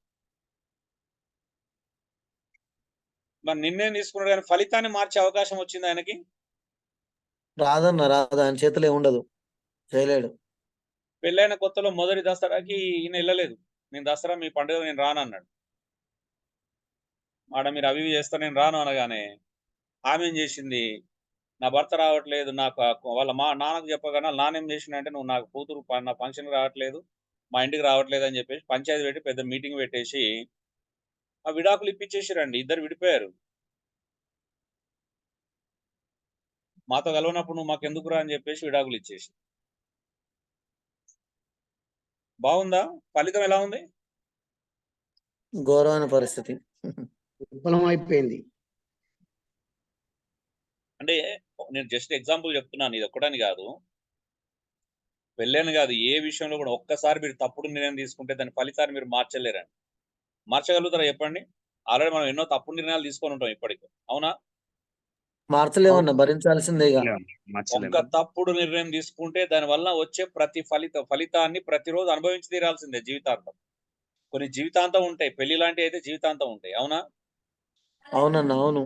మరి నిర్ణయం తీసుకున్నాడు కానీ ఫలితాన్ని మార్చే అవకాశం వచ్చింది ఆయనకి? రాదన్న, రాదు. ఆయన చేతిలో ఉండదు, చేయలేడు. పెళ్ళైన కొత్తలో మొదటి దసరాకి ఈయన వెళ్ళలేదు. నేను దసరా మీ పండుగ నేను రాను అన్నాడు. ఆడ మీరు అవి ఇవి చేస్తా నేను రాను అనగానే ఆమె ఏం చేసింది, నా భర్త రావట్లేదు, నాకు వాళ్ళ నాన్నకు చెప్పగానే నాన్న ఏం చేసిందంటే, నువ్వు నాకు కూతురు నా ఫంక్షన్కి రావట్లేదు, మా ఇంటికి రావట్లేదు అని చెప్పేసి పంచాయతీ పెట్టి పెద్ద మీటింగ్ పెట్టేసి ఆ విడాకులు ఇప్పించేసిరండి. ఇద్దరు విడిపోయారు. మాతో కలవనప్పుడు నువ్వు మాకు ఎందుకురా అని చెప్పేసి విడాకులు ఇచ్చేసి. బాగుందా? ఫలితం ఎలా ఉంది? ఘోరమైన పరిస్థితి. విఫలం అయిపోయింది. అంటే నేను జస్ట్ ఎగ్జాంపుల్ చెప్తున్నాను, ఇది ఒక్కడని కాదు, పెళ్ళని కాదు, ఏ విషయంలో కూడా ఒక్కసారి మీరు తప్పుడు నిర్ణయం తీసుకుంటే దాని ఫలితాన్ని మీరు మార్చలేరండి. మార్చగలుగుతారా చెప్పండి? ఆల్రెడీ మనం ఎన్నో తప్పుడు నిర్ణయాలు తీసుకొని ఉంటాం ఇప్పటికి. అవునా? మార్చలేమన్నా, భరించాల్సిందేగా. ఒక్క తప్పుడు నిర్ణయం తీసుకుంటే దాని వల్ల వచ్చే ప్రతి ఫలితాన్ని ప్రతిరోజు అనుభవించి తీరాల్సిందే జీవితాంతం. కొన్ని జీవితాంతం ఉంటాయి, పెళ్లి లాంటివి అయితే జీవితాంతం ఉంటాయి. అవునా? అవునన్నా, అవును.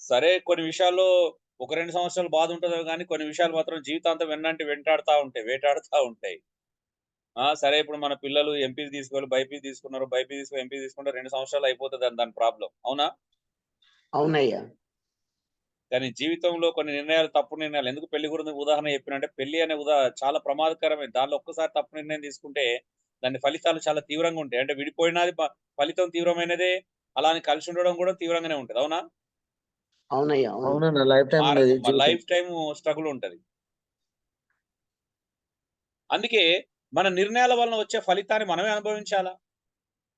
సరే, కొన్ని విషయాల్లో ఒక 2 సంవత్సరాలు బాధ ఉంటుందో కానీ కొన్ని విషయాలు మాత్రం జీవితాంతం వేటాడుతూ ఉంటాయి. సరే, ఇప్పుడు మన పిల్లలు ఎంపీ తీసుకోవాలి, బైపీ తీసుకున్నారు, బైపీ తీసుకుని ఎంపీ తీసుకుంటే 2 సంవత్సరాలు అయిపోతుంది దాని ప్రాబ్లం. అవునా? అవునయ్యా. కానీ జీవితంలో కొన్ని నిర్ణయాలు, తప్పుడు నిర్ణయాలు, ఎందుకు పెళ్లి గురించి ఉదాహరణ చెప్పినంటే, పెళ్లి అనే చాలా ప్రమాదకరమైనది. దానిలో ఒక్కసారి తప్పు నిర్ణయం తీసుకుంటే దాని ఫలితాలు చాలా తీవ్రంగా ఉంటాయి. అంటే విడిపోయినది ఫలితం తీవ్రమైనదే, అలా అని కలిసి ఉండడం కూడా తీవ్రంగానే ఉంటుంది. అవునా? అవునయ్యా. అవును. అవునన్నా, లైఫ్ టైం ఉండేది జీవితం. లైఫ్ టైం స్ట్రగుల్ ఉంటది. అందుకే మన నిర్ణయాల వలన వచ్చే ఫలితాన్ని మనమే అనుభవించాలా.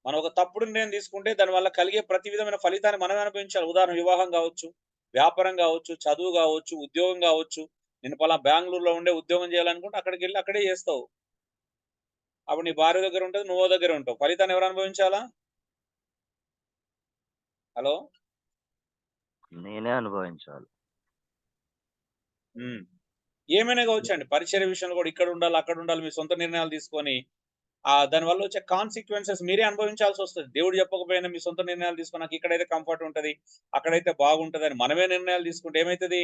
మనం ఒక తప్పుడు నిర్ణయం తీసుకుంటే దాని వల్ల కలిగే ప్రతి విధమైన ఫలితాన్ని మనమే అనుభవించాలి. ఉదాహరణ, వివాహం కావచ్చు, వ్యాపారం కావచ్చు, చదువు కావచ్చు, ఉద్యోగం కావచ్చు. నేను పలా బెంగళూరులో ఉండే ఉద్యోగం చేయాలనుకుంటే అక్కడికి వెళ్ళి అక్కడే చేస్తావు. అప్పుడు నీ భార్య దగ్గర ఉంటుంది, నువ్వు దగ్గర ఉంటావు. ఫలితాన్ని ఎవరు అనుభవించాలా? హలో, నేనే అనుభవించాలి. ఏమైనా కావచ్చు అండి. పరిచయ విషయంలో కూడా ఇక్కడ ఉండాలి, అక్కడ ఉండాలి, మీ సొంత నిర్ణయాలు తీసుకొని దానివల్ల వచ్చే కాన్సిక్వెన్సెస్ మీరే అనుభవించాల్సి వస్తుంది. దేవుడు చెప్పకపోయినా మీ సొంత నిర్ణయాలు తీసుకొని నాకు ఇక్కడైతే కంఫర్ట్ ఉంటది, అక్కడైతే బాగుంటది అని మనమే నిర్ణయాలు తీసుకుంటే ఏమైతుంది?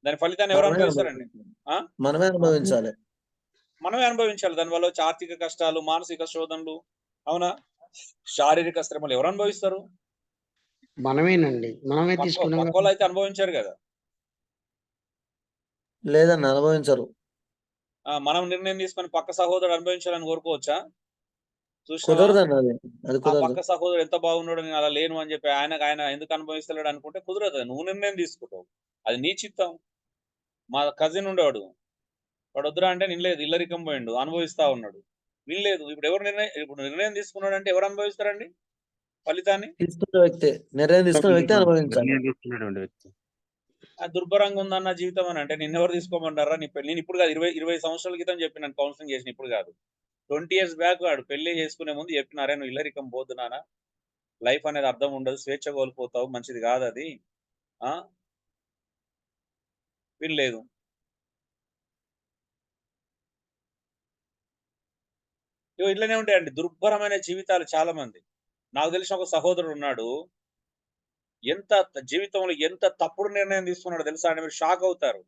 దాని ఫలితాన్ని ఎవరు అనుభవిస్తారండి? మనమే అనుభవించాలి. మనమే అనుభవించాలి. దానివల్ల వచ్చే ఆర్థిక కష్టాలు, మానసిక శోధనలు, అవునా, శారీరక శ్రమలు ఎవరు అనుభవిస్తారు? మనమేనండి. మనమే తీసుకున్నాం. పక్కోళ్ళు అయితే అనుభవించారు కదా. లేదన్న అనుభవించరు. మనం నిర్ణయం తీసుకొని పక్క సహోదరుడు అనుభవించాలని కోరుకోవచ్చా? చూసినావా? కుదరదన్న అది ఆ కుదరదు. పక్క సహోదరుడు ఎంత బాగున్నాడు, నేను అలా లేను అని చెప్పి ఆయన ఎందుకు అనుభవిస్తలేడు అనుకుంటే కుదరదు. నువ్వు నిర్ణయం తీసుకుంటావు, అది నీ చిత్తం. మా కజిన్ ఉండేవాడు, వాడు వద్దురా అంటే నినలేదు, ఇల్లరికం పోయిండు, అనుభవిస్తా ఉన్నాడు. వినలేదు. ఇప్పుడు నిర్ణయం తీసుకున్నాడు అంటే ఎవరు అనుభవిస్తారండి ఫలితాన్ని? తీసుకున్న వ్యక్తి, నిర్ణయం తీసుకున్న వ్యక్తి అనుభవించాలి. తీసుకున్నటువంటి వ్యక్తి. ఆ దుర్భరంగా ఉందన్న జీవితం అని అంటే నిన్నెవరు తీసుకోమన్నారా? నీ పెళ్లి నేను ఇప్పుడు కాదు, 20 సంవత్సరాల క్రితం చెప్పినాను, కౌన్సిలింగ్ చేసిన, ఇప్పుడు కాదు. 20 years బ్యాక్ వాడు పెళ్లి చేసుకునే ముందు చెప్పినారే, నువ్వు ఇల్లరికం పోద్దు నాన్న, లైఫ్ అనేది అర్థం ఉండదు, స్వేచ్ఛ కోల్పోతావు, మంచిది కాదు అది. వినలేదు. ఇట్లనే ఉంటాయండి దుర్భరమైన జీవితాలు చాలా మంది. నాకు తెలిసిన ఒక సహోదరుడు ఉన్నాడు, జీవితంలో ఎంత తప్పుడు నిర్ణయం తీసుకున్నాడో తెలుసా అండి? మీరు షాక్ అవుతారు.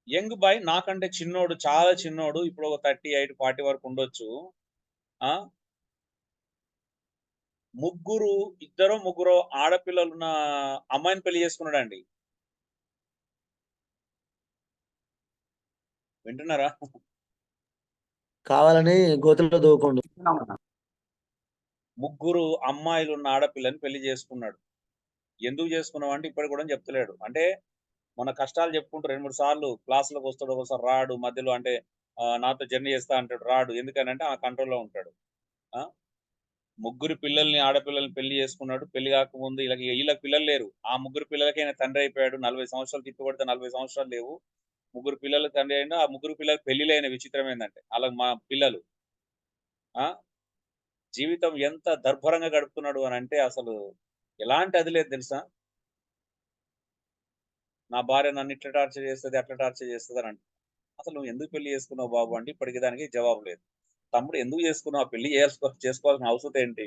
యంగ్ బాయ్, నాకంటే చిన్నోడు, చాలా చిన్నోడు, ఇప్పుడు ఒక 38, 40 వరకు ఉండొచ్చు. ఇద్దరో ముగ్గురో ఆడపిల్లలున్న అమ్మాయిని పెళ్లి చేసుకున్నాడండి. వింటున్నారా? కావాలని గోతుల్లో దూకుండు. ముగ్గురు అమ్మాయిలున్న ఆడపిల్లని పెళ్లి చేసుకున్నాడు. ఎందుకు చేసుకున్నావు అంటే ఇప్పటికి కూడా చెప్తలేడు. అంటే మన కష్టాలు చెప్పుకుంటూ 2-3 సార్లు క్లాసులకు వస్తాడు, ఒకసారి రాడు, మధ్యలో అంటే నాతో జర్నీ చేస్తా అంటాడు, రాడు. ఎందుకనంటే ఆ కంట్రోల్లో ఉంటాడు. ముగ్గురు పిల్లల్ని, ఆడపిల్లల్ని పెళ్లి చేసుకున్నాడు. పెళ్లి కాకముందు వీళ్ళకి పిల్లలు లేరు. ఆ ముగ్గురు పిల్లలకి ఆయన తండ్రి అయిపోయాడు. 40 సంవత్సరాలు తిప్పికొడితే 40 సంవత్సరాలు లేవు. ముగ్గురు పిల్లలకు తండ్రి అయినా, ఆ ముగ్గురు పిల్లలకు పెళ్లిలైన. విచిత్రం ఏంటంటే అలా మా పిల్లలు జీవితం ఎంత దర్భరంగా గడుపుతున్నాడు అని అంటే అసలు ఎలాంటి అది లేదు తెలుసా? నా భార్య నన్ను ఇట్లా టార్చర్ చేస్తుంది, అట్లా టార్చర్ చేస్తుంది అని అంటే, అసలు నువ్వు ఎందుకు పెళ్లి చేసుకున్నావు బాబు అంటే ఇప్పటికి దానికి జవాబు లేదు. తమ్ముడు ఎందుకు చేసుకున్నావు? పెళ్లి చేసుకోవాల్సిన అవసరం ఏంటి?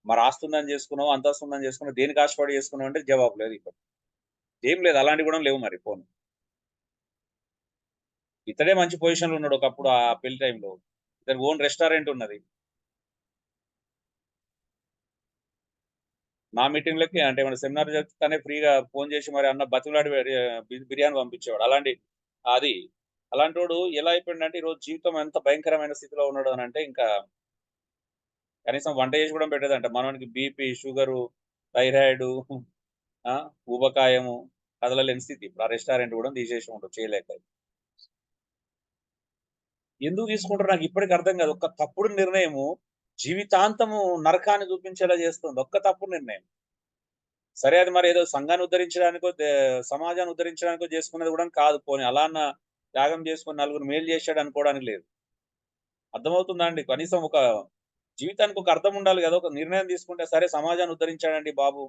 మరి ఆస్తుందని చేసుకున్నావు, అంతస్తుందని చేసుకున్నావు, దేనికి ఆశపడి చేసుకున్నావు అంటే జవాబు లేదు. ఇప్పుడు ఏం లేదు, అలాంటివి కూడా లేవు. మరి ఫోన్ ఇతడే మంచి పొజిషన్లో ఉన్నాడు ఒకప్పుడు ఆ పెళ్లి టైంలో. ఇతని ఓన్ రెస్టారెంట్ ఉన్నది. నా మీటింగ్లకి అంటే మన సెమినార్ చెప్తానే ఫ్రీగా ఫోన్ చేసి మరి అన్న బతిలాడి బిర్యానీ పంపించేవాడు. అలాంటి వాడు ఎలా అయిపోయిందంటే ఈరోజు జీవితం ఎంత భయంకరమైన స్థితిలో ఉన్నాడు అని అంటే ఇంకా కనీసం వంట చేసి కూడా పెట్టేదంట. మనకి బీపీ, షుగరు, థైరాయిడ్, ఊబకాయము, కదలలేని స్థితి. ఇప్పుడు ఆ రెస్టారెంట్ కూడా తీసేసి ఉండవు, చేయలేక. ఎందుకు తీసుకుంటారు నాకు ఇప్పటికి అర్థం కాదు. ఒక్క తప్పుడు నిర్ణయము జీవితాంతము నరకాన్ని చూపించేలా చేస్తుంది. ఒక్క తప్పుడు నిర్ణయం. సరే, అది మరి ఏదో సంఘాన్ని ఉద్ధరించడానికో సమాజాన్ని ఉద్ధరించడానికో చేసుకునేది కూడా కాదు. పోనీ అలా త్యాగం చేసుకుని నలుగురు మేలు చేశాడు అనుకోవడానికి లేదు. అర్థమవుతుందా అండి? కనీసం ఒక జీవితానికి ఒక అర్థం ఉండాలి కదా. ఒక నిర్ణయం తీసుకుంటే సరే సమాజాన్ని ఉద్ధరించాడండి బాబు,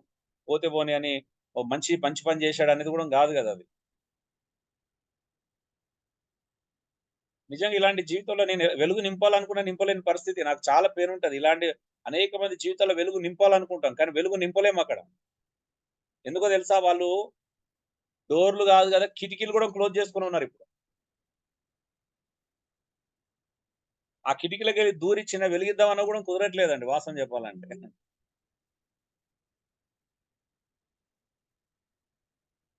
పోతే పోని అని మంచి పని చేశాడు అనేది కూడా కాదు కదా అది. నిజంగా ఇలాంటి జీవితంలో నేను వెలుగు నింపాలనుకున్నా నింపలేని పరిస్థితి. నాకు చాలా పేరుంటది. ఇలాంటి అనేక మంది జీవితాల్లో వెలుగు నింపాలనుకుంటాం, కానీ వెలుగు నింపలేము అక్కడ. ఎందుకో తెలుసా? వాళ్ళు డోర్లు కాదు కదా, కిటికీలు కూడా క్లోజ్ చేసుకుని ఉన్నారు ఇప్పుడు. ఆ కిటికీలకి వెళ్ళి దూరి చిన్న వెలిగిద్దామన్నా కూడా కుదరట్లేదండి వాస్తవం చెప్పాలంటే.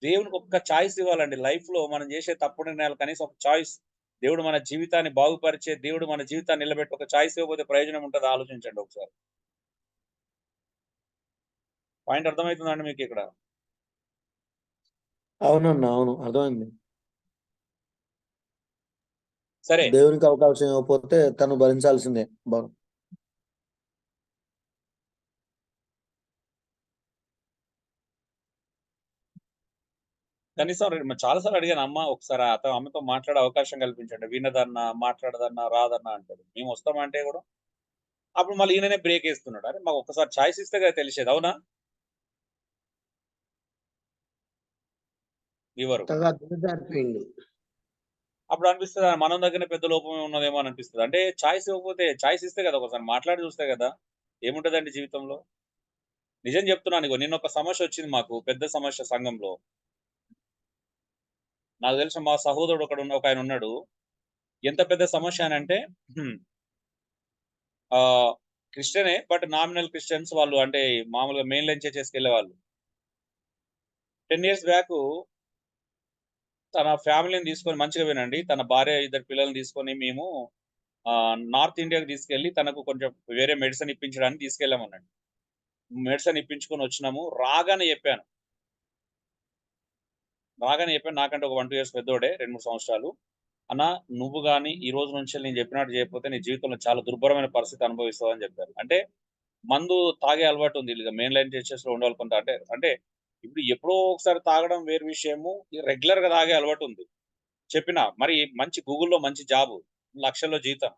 దేవునికి ఒక్క చాయిస్ ఇవ్వాలండి లైఫ్ లో. మనం చేసే తప్పుడు నిర్ణయాలు కనీసం ఒక చాయిస్. దేవుడు మన జీవితాన్ని బాగుపరిచే దేవుడు మన జీవితాన్ని నిలబెట్టి ఒక చాయిస్ ఇవ్వకపోతే ప్రయోజనం ఉంటుంది? ఆలోచించండి ఒకసారి. పాయింట్ అర్థమవుతుందండి మీకు ఇక్కడ? అవునన్నా, అవును, అర్థమైంది. సరే, దేవునికి అవకాశం ఇవ్వకపోతే తను భరించాల్సిందే. కనీసం చాలాసార్లు అడిగాను, అమ్మ ఒకసారి అమ్మతో మాట్లాడే అవకాశం కల్పించండి, వినదన్నా, మాట్లాడదన్నా, రాదన్నా అంటాడు. మేము వస్తామంటే కూడా అప్పుడు మళ్ళీ ఈయననే బ్రేక్ వేస్తున్నాడు. అరే మాకు ఒక్కసారి ఛాయిస్ ఇస్తే కదా తెలిసేది. అవునా? ఇవ్వరు. అప్పుడు అనిపిస్తుంది మనం దగ్గర పెద్ద లోపమే ఉన్నదేమో అని అనిపిస్తుంది. అంటే ఛాయిస్ ఇవ్వకపోతే, ఛాయిస్ ఇస్తే కదా ఒకసారి మాట్లాడి చూస్తే కదా ఏముంటదండి జీవితంలో. నిజం చెప్తున్నాను. నిన్న ఒక సమస్య వచ్చింది మాకు, పెద్ద సమస్య సంఘంలో. నాకు తెలిసిన మా సహోదరుడు ఒక ఆయన ఉన్నాడు. ఎంత పెద్ద సమస్య అని అంటే క్రిస్టియనే. బట్ నామినల్ క్రిస్టియన్స్ వాళ్ళు. అంటే మామూలుగా మెయిన్ లైన్ చర్చెస్‌కి వెళ్ళేవాళ్ళు. 10 ఇయర్స్ బ్యాకు తన ఫ్యామిలీని తీసుకొని మంచిగా వినండి. తన భార్య, 2 పిల్లల్ని తీసుకొని మేము నార్త్ ఇండియాకి తీసుకెళ్ళి తనకు కొంచెం వేరే మెడిసిన్ ఇప్పించడానికి తీసుకెళ్ళామనండి. మెడిసిన్ ఇప్పించుకొని వచ్చినాము. రాగానే చెప్పాను. నాకంటే ఒక 1, 2 ఇయర్స్ పెద్దోడే. 2, 3 సంవత్సరాలు. అన్నా నువ్వు గాని ఈ రోజు నుంచి నేను చెప్పినట్టు చేయకపోతే నీ జీవితంలో చాలా దుర్భరమైన పరిస్థితి అనుభవిస్తావని చెప్పారు. అంటే మందు తాగే అలవాటు ఉంది. మెయిన్ లైన్ చర్చెస్‌లో ఉండేవాళ్ళు కొంత అంటే ఇప్పుడు ఎప్పుడో ఒకసారి తాగడం వేరు విషయము. రెగ్యులర్‌గా తాగే అలవాటు ఉంది. చెప్పినా మరి మంచి గూగుల్‌లో మంచి జాబు. లక్షల్లో జీతం.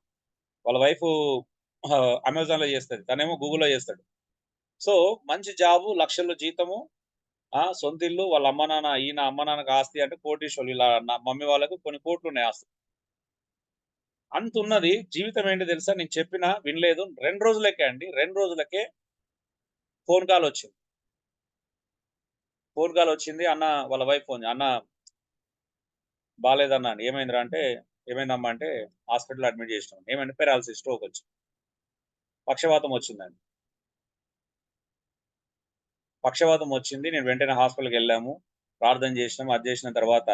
వాళ్ళ వైఫు అమెజాన్‌లో చేస్తది. తనేమో గూగుల్‌లో చేస్తాడు. సో, మంచి జాబు, లక్షల్లో జీతము. సొంత ఇల్లు, వాళ్ళ అమ్మ నాన్న ఈయన అమ్మ నాన్నకి ఆస్తి అంటే కోటీశ్వరులు. ఇలా నా మమ్మీ వాళ్ళకి కొన్ని కోట్లున్నాయి ఆస్తి. అంతున్నది. జీవితం ఏంటో తెలుసా? నేను చెప్పినా వినలేదు. 2 రోజులకే అండి. 2 రోజులకే ఫోన్ కాల్ వచ్చింది. అన్న వాళ్ళ వైఫ్ ఫోన్ అన్న బాలేదన్నా అని. ఏమైందిరా అంటే, ఏమైందమ్మా అంటే హాస్పిటల్‌లో అడ్మిట్ చేసినాం. ఏమైంది పెరాలిసిస్ స్ట్రోక్ వచ్చింది. పక్షవాతం వచ్చిందండి. పక్షవాతం వచ్చింది. నేను వెంటనే హాస్పిటల్‌కెళ్ళాము. ప్రార్థన చేసినాము. అది చేసిన తర్వాత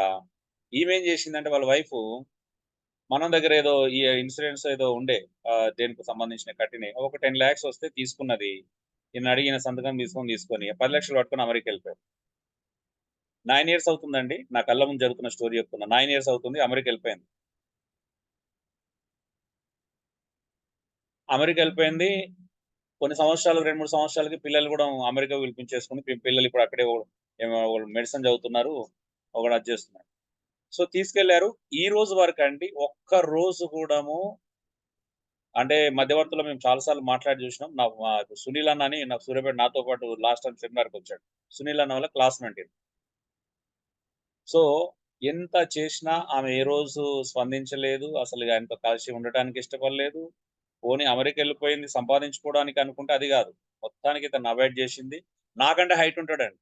ఈమేం చేసిందంటే వాళ్ళ వైఫు మనం దగ్గర ఏదో ఈ ఇన్సూరెన్స్ ఏదో ఉండే దేనికి సంబంధించిన కట్టినయి. ఒక 10 లాక్స్ వస్తే తీసుకున్నది. ఈయన అడిగిన సంతకం తీసుకొని 10 లక్షలు పట్టుకొని అమెరికా వెళ్ళిపోయారు. 9 ఇయర్స్ అవుతుందండి. నా కళ్ళ ముందు జరుగుతున్న స్టోరీ చెప్తున్నా. 9 ఇయర్స్ అవుతుంది. అమెరికా వెళ్ళిపోయింది. కొన్ని సంవత్సరాలు 2, 3 సంవత్సరాలకి పిల్లలు కూడా అమెరికా పిలిపించేసుకొని పిల్లలు ఇప్పుడు అక్కడే ఏమో మెడిసిన్ చదువుతున్నారు. ఒకడు అది చేస్తున్నారు. సో తీసుకెళ్లారు. ఈ రోజు వరకు అండి ఒక్క రోజు కూడాము అంటే మధ్యవర్తిలో మేము చాలా సార్లు మాట్లాడి చూసినాం. సునీల్ అన్న అని నాకు సూర్యాపేట నాతో పాటు లాస్ట్ టైం సెమినార్‌కి వచ్చాడు. సునీల్ అన్న వాళ్ళ క్లాస్‌మేట్ ఈయన. సో ఎంత చేసినా ఆమె ఏ రోజు స్పందించలేదు. అసలు ఆయనతో కలిసి ఉండటానికి ఇష్టపడలేదు. పోనీ అమెరికా వెళ్ళిపోయింది సంపాదించుకోవడానికి అనుకుంటే అది కాదు. మొత్తానికి తనని అవాయిడ్ చేసింది. నాకంటే హైట్ ఉంటాడండి.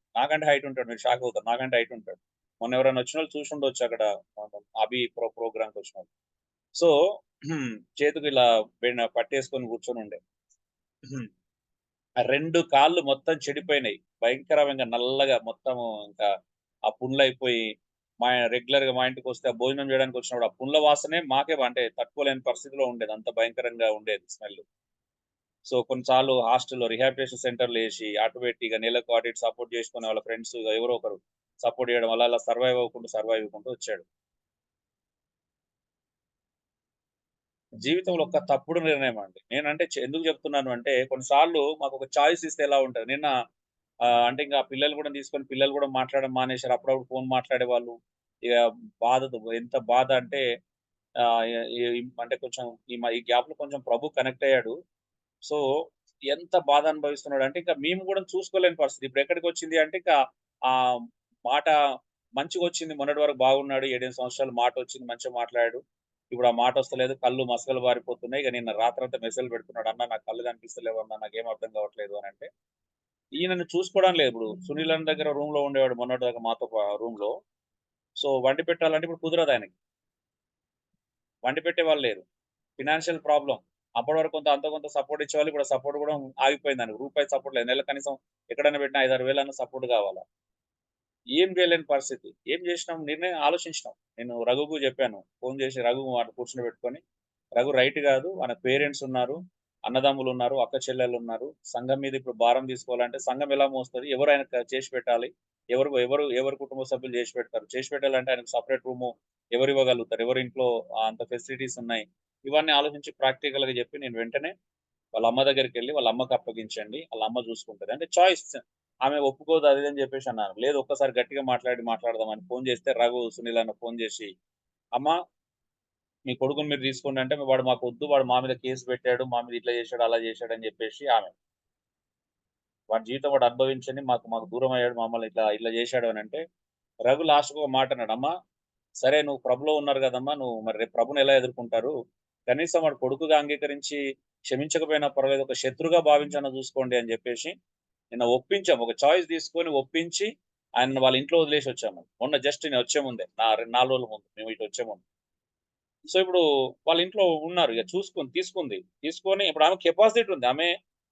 మీరు షాక్ అవుతారు. నాకంటే హైట్ ఉంటాడు. మొన్న ఎవరైనా వచ్చినోళ్ళు చూసుండొచ్చు అక్కడ అభి ప్రోగ్రామ్‌కి వచ్చినోళ్ళు. సో చేతికి ఇలా పట్టేసుకొని కూర్చొని ఉండే. ఆ 2 కాళ్ళు మొత్తం చెడిపోయినాయి. భయంకరంగా నల్లగా మొత్తము ఇంకా ఆ పుండ్లయిపోయి రెగ్యులర్‌గా మా ఇంటికొస్తే ఆ భోజనం చేయడానికి వచ్చినప్పుడు ఆ పుండ్ల వాసనే మాకే అంటే తట్టుకోలేని పరిస్థితిలో ఉండేది. అంత భయంకరంగా ఉండేది స్మెల్. సో కొన్నిసార్లు హాస్టల్‌లో రిహాబిలిటేషన్ సెంటర్‌లో ఏసి అటు పెట్టి ఇక నెలకు అటు ఇటు సపోర్ట్ చేసుకునే వాళ్ళ ఫ్రెండ్స్ ఎవరో ఒకరు సపోర్ట్ చేయడం వల్ల అలా సర్వైవ్ అవ్వుకుంటూ వచ్చాడు. జీవితంలో ఒక తప్పుడు నిర్ణయం అండి. నేనంటే ఎందుకు చెప్తున్నాను అంటే కొన్నిసార్లు మాకు ఒక చాయిస్ ఇస్తే ఎలా ఉంటది. నిన్న అంటే ఇంకా పిల్లలు కూడా తీసుకొని పిల్లలు కూడా మాట్లాడడం మానేశారు. అప్పుడప్పుడు ఫోన్ మాట్లాడేవాళ్ళు. ఇక ఎంత బాధ అంటే ఆహ్, ఎ ఎ అంటే కొంచెం ఈ గ్యాప్‌లో కొంచెం ప్రభు కనెక్ట్ అయ్యాడు. సో ఎంత బాధ అనుభవిస్తున్నాడంటే ఇంకా మేము కూడా చూసుకోలేని పరిస్థితి. ఇప్పుడు ఎక్కడికొచ్చింది అంటే ఇక ఆహ్, మాట మంచిగొచ్చింది. మొన్నటి వరకు బాగున్నాడు. 7, 8 సంవత్సరాలు మాటొచ్చింది. మంచిగా మాట్లాడాడు. ఇప్పుడు ఆ మాటొస్తలేదు. కళ్ళు మసకలు బారిపోతున్నాయి. ఇక నిన్న రాత్రంతా మెసేజ్‌లు పెడుతున్నాడు. "అన్న నాకు కళ్ళు కనిపిస్తలేవన్నా. నాకేం అర్థం కావట్లేదు" అనంటే, ఈయనను చూసుకోవడం లేదు. ఇప్పుడు సునీల్ అన్న దగ్గర రూమ్‌లో ఉండేవాడు మొన్నటిదాకా మాతో రూమ్‌లో. సో వండి పెట్టాలంటే ఇప్పుడు కుదరదాయనకి. వండి పెట్టేవాళ్ళు లేరు. Financial problem. అప్పటి వరకు అంతో కొంత సపోర్ట్ ఇచ్చేవాళ్ళు. ఇప్పుడు ఆ సపోర్ట్ కూడా ఆగిపోయింది ఆయనకు. రూపాయి సపోర్ట్ లేదు. నెలకు కనీసం ఎక్కడైనా పెట్టినా 5, 6 వేలన్నా సపోర్ట్ కావాలా. ఏం చేయలేని పరిస్థితి. ఏం చేసినాం నిర్ణయం ఆలోచించినాం. నేను రఘుకు చెప్పాను. ఫోన్ చేసి రఘు కూర్చొనబెట్టుకొని, "రఘు రైట్ కాదు. మన పేరెంట్స్ ఉన్నారు. అన్నదమ్ములున్నారు. అక్క చెల్లెళ్ళున్నారు. సంఘం మీద ఇప్పుడు భారం తీసుకోవాలంటే సంఘం ఎలా మోస్తది? ఎవరు ఆయనకు చేసి పెట్టాలి? ఎవరు కుటుంబ సభ్యులు చేసి పెడతారు? చేసి పెట్టాలంటే ఆయనకు సెపరేట్ రూము ఎవరు ఇవ్వగలుగుతారు? ఎవరి ఇంట్లో అంత ఫెసిలిటీస్ ఉన్నాయి?" ఇవన్నీ ఆలోచించి ప్రాక్టికల్‌గా చెప్పి నేను వెంటనే వాళ్ళ అమ్మ దగ్గరికెళ్ళి వాళ్ళ అమ్మకి అప్పగించండి. వాళ్ళ అమ్మ చూసుకుంటది. అంటే చాయిస్ ఆమె ఒప్పుకోదు అది ఇది అని చెప్పేసి అన్నాను. లేదు ఒక్కసారి గట్టిగా మాట్లాడదామని ఫోన్ చేస్తే రఘు, సునీల్ అన్న ఫోన్ చేసి, "అమ్మ మీ కొడుకుని మీరు తీసుకోండి" అంటే వాడు మాకొద్దు. వాడు మా మీద కేస్ పెట్టాడు. మా మీద ఇట్లా చేశాడు, అలా చేశాడు అని చెప్పేసి ఆమె. వాడి జీవితం వాడు అనుభవించని మాకు మాకు దూరం అయ్యాడు. మమ్మల్ని ఇట్లా చేశాడు అనంటే, రఘు లాస్ట్‌కి ఒక మాట అన్నాడు. "అమ్మ సరే నువ్వు ప్రభులో ఉన్నారు కదమ్మా! నువ్వు మరి రేపు ప్రభుని ఎలా ఎదుర్కుంటారు? కనీసం వాడు కొడుకుగా అంగీకరించి క్షమించకపోయినా పర్వాలేదు. ఒక శత్రువుగా భావించన్నా చూసుకోండి" అని చెప్పేసి నిన్న ఒప్పించాం. ఒక చాయిస్ తీసుకొని ఒప్పించి ఆయనను వాళ్ళ ఇంట్లో వదిలేసొచ్చాము. మొన్న జస్ట్ నేను వచ్చే ముందే. 4 రోజుల ముందు మేము ఇటు వచ్చే ముందు. సో ఇప్పుడు వాళ్ళ ఇంట్లో ఉన్నారు, ఇక తీసుకొని ఇప్పుడు ఆమె కెపాసిటీ ఉంది,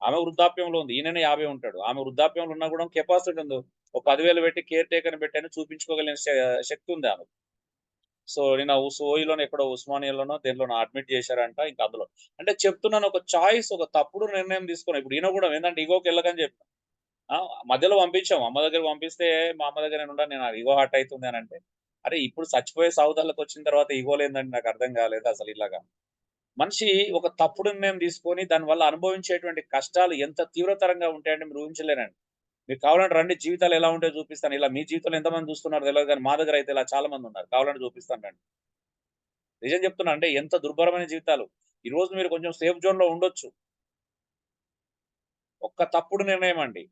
ఆమె వృద్ధాప్యంలో ఉంది, ఈయననే 50 ఉంటాడు, ఆమె వృద్ధాప్యంలో ఉన్నా కూడా కెపాసిటీ ఉంది, ఒక 10,000 పెట్టి కేర్ టేకర్ పెట్టని చూపించుకోగలిగిన శక్తి ఉంది ఆమె. సో నేను సోయిలోనే ఎక్కడో ఉస్మానియాలోనో దేనిలోనో అడ్మిట్ చేశారంట. ఇంకా అందులో అంటే చెప్తున్నాను, ఒక చాయిస్, ఒక తప్పుడు నిర్ణయం తీసుకున్నాను. ఇప్పుడు ఈయన కూడా ఏంటంటే ఈగోకి వెళ్ళకని చెప్పిన, మధ్యలో పంపించాము అమ్మ దగ్గర పంపిస్తే, మా అమ్మ దగ్గర నేను ఈగో హర్ట్ అవుతుంది అని అంటే, అరే ఇప్పుడు చచ్చిపోయే సౌదాలకు వచ్చిన తర్వాత ఈగో లేదండి, నాకు అర్థం కాలేదు అసలు. ఇలాగా మనిషి ఒక తప్పుడు నిర్ణయం తీసుకొని దానివల్ల అనుభవించేటువంటి కష్టాలు ఎంత తీవ్రతరంగా ఉంటాయంటే మీరు ఊహించలేరండి. మీకు కావాలంటే రండి, జీవితాలు ఎలా ఉంటాయో చూపిస్తాను. ఇలా మీ జీవితంలో ఎంతమంది చూస్తున్నారు తెలియదు, కానీ మా దగ్గర అయితే ఇలా చాలా మంది ఉన్నారు, కావాలంటే చూపిస్తాను రండి. నిజం చెప్తున్నా, అంటే ఎంత దుర్భరమైన జీవితాలు. ఈ రోజు మీరు కొంచెం సేఫ్ జోన్ లో ఉండొచ్చు, ఒక్క తప్పుడు నిర్ణయం అండి,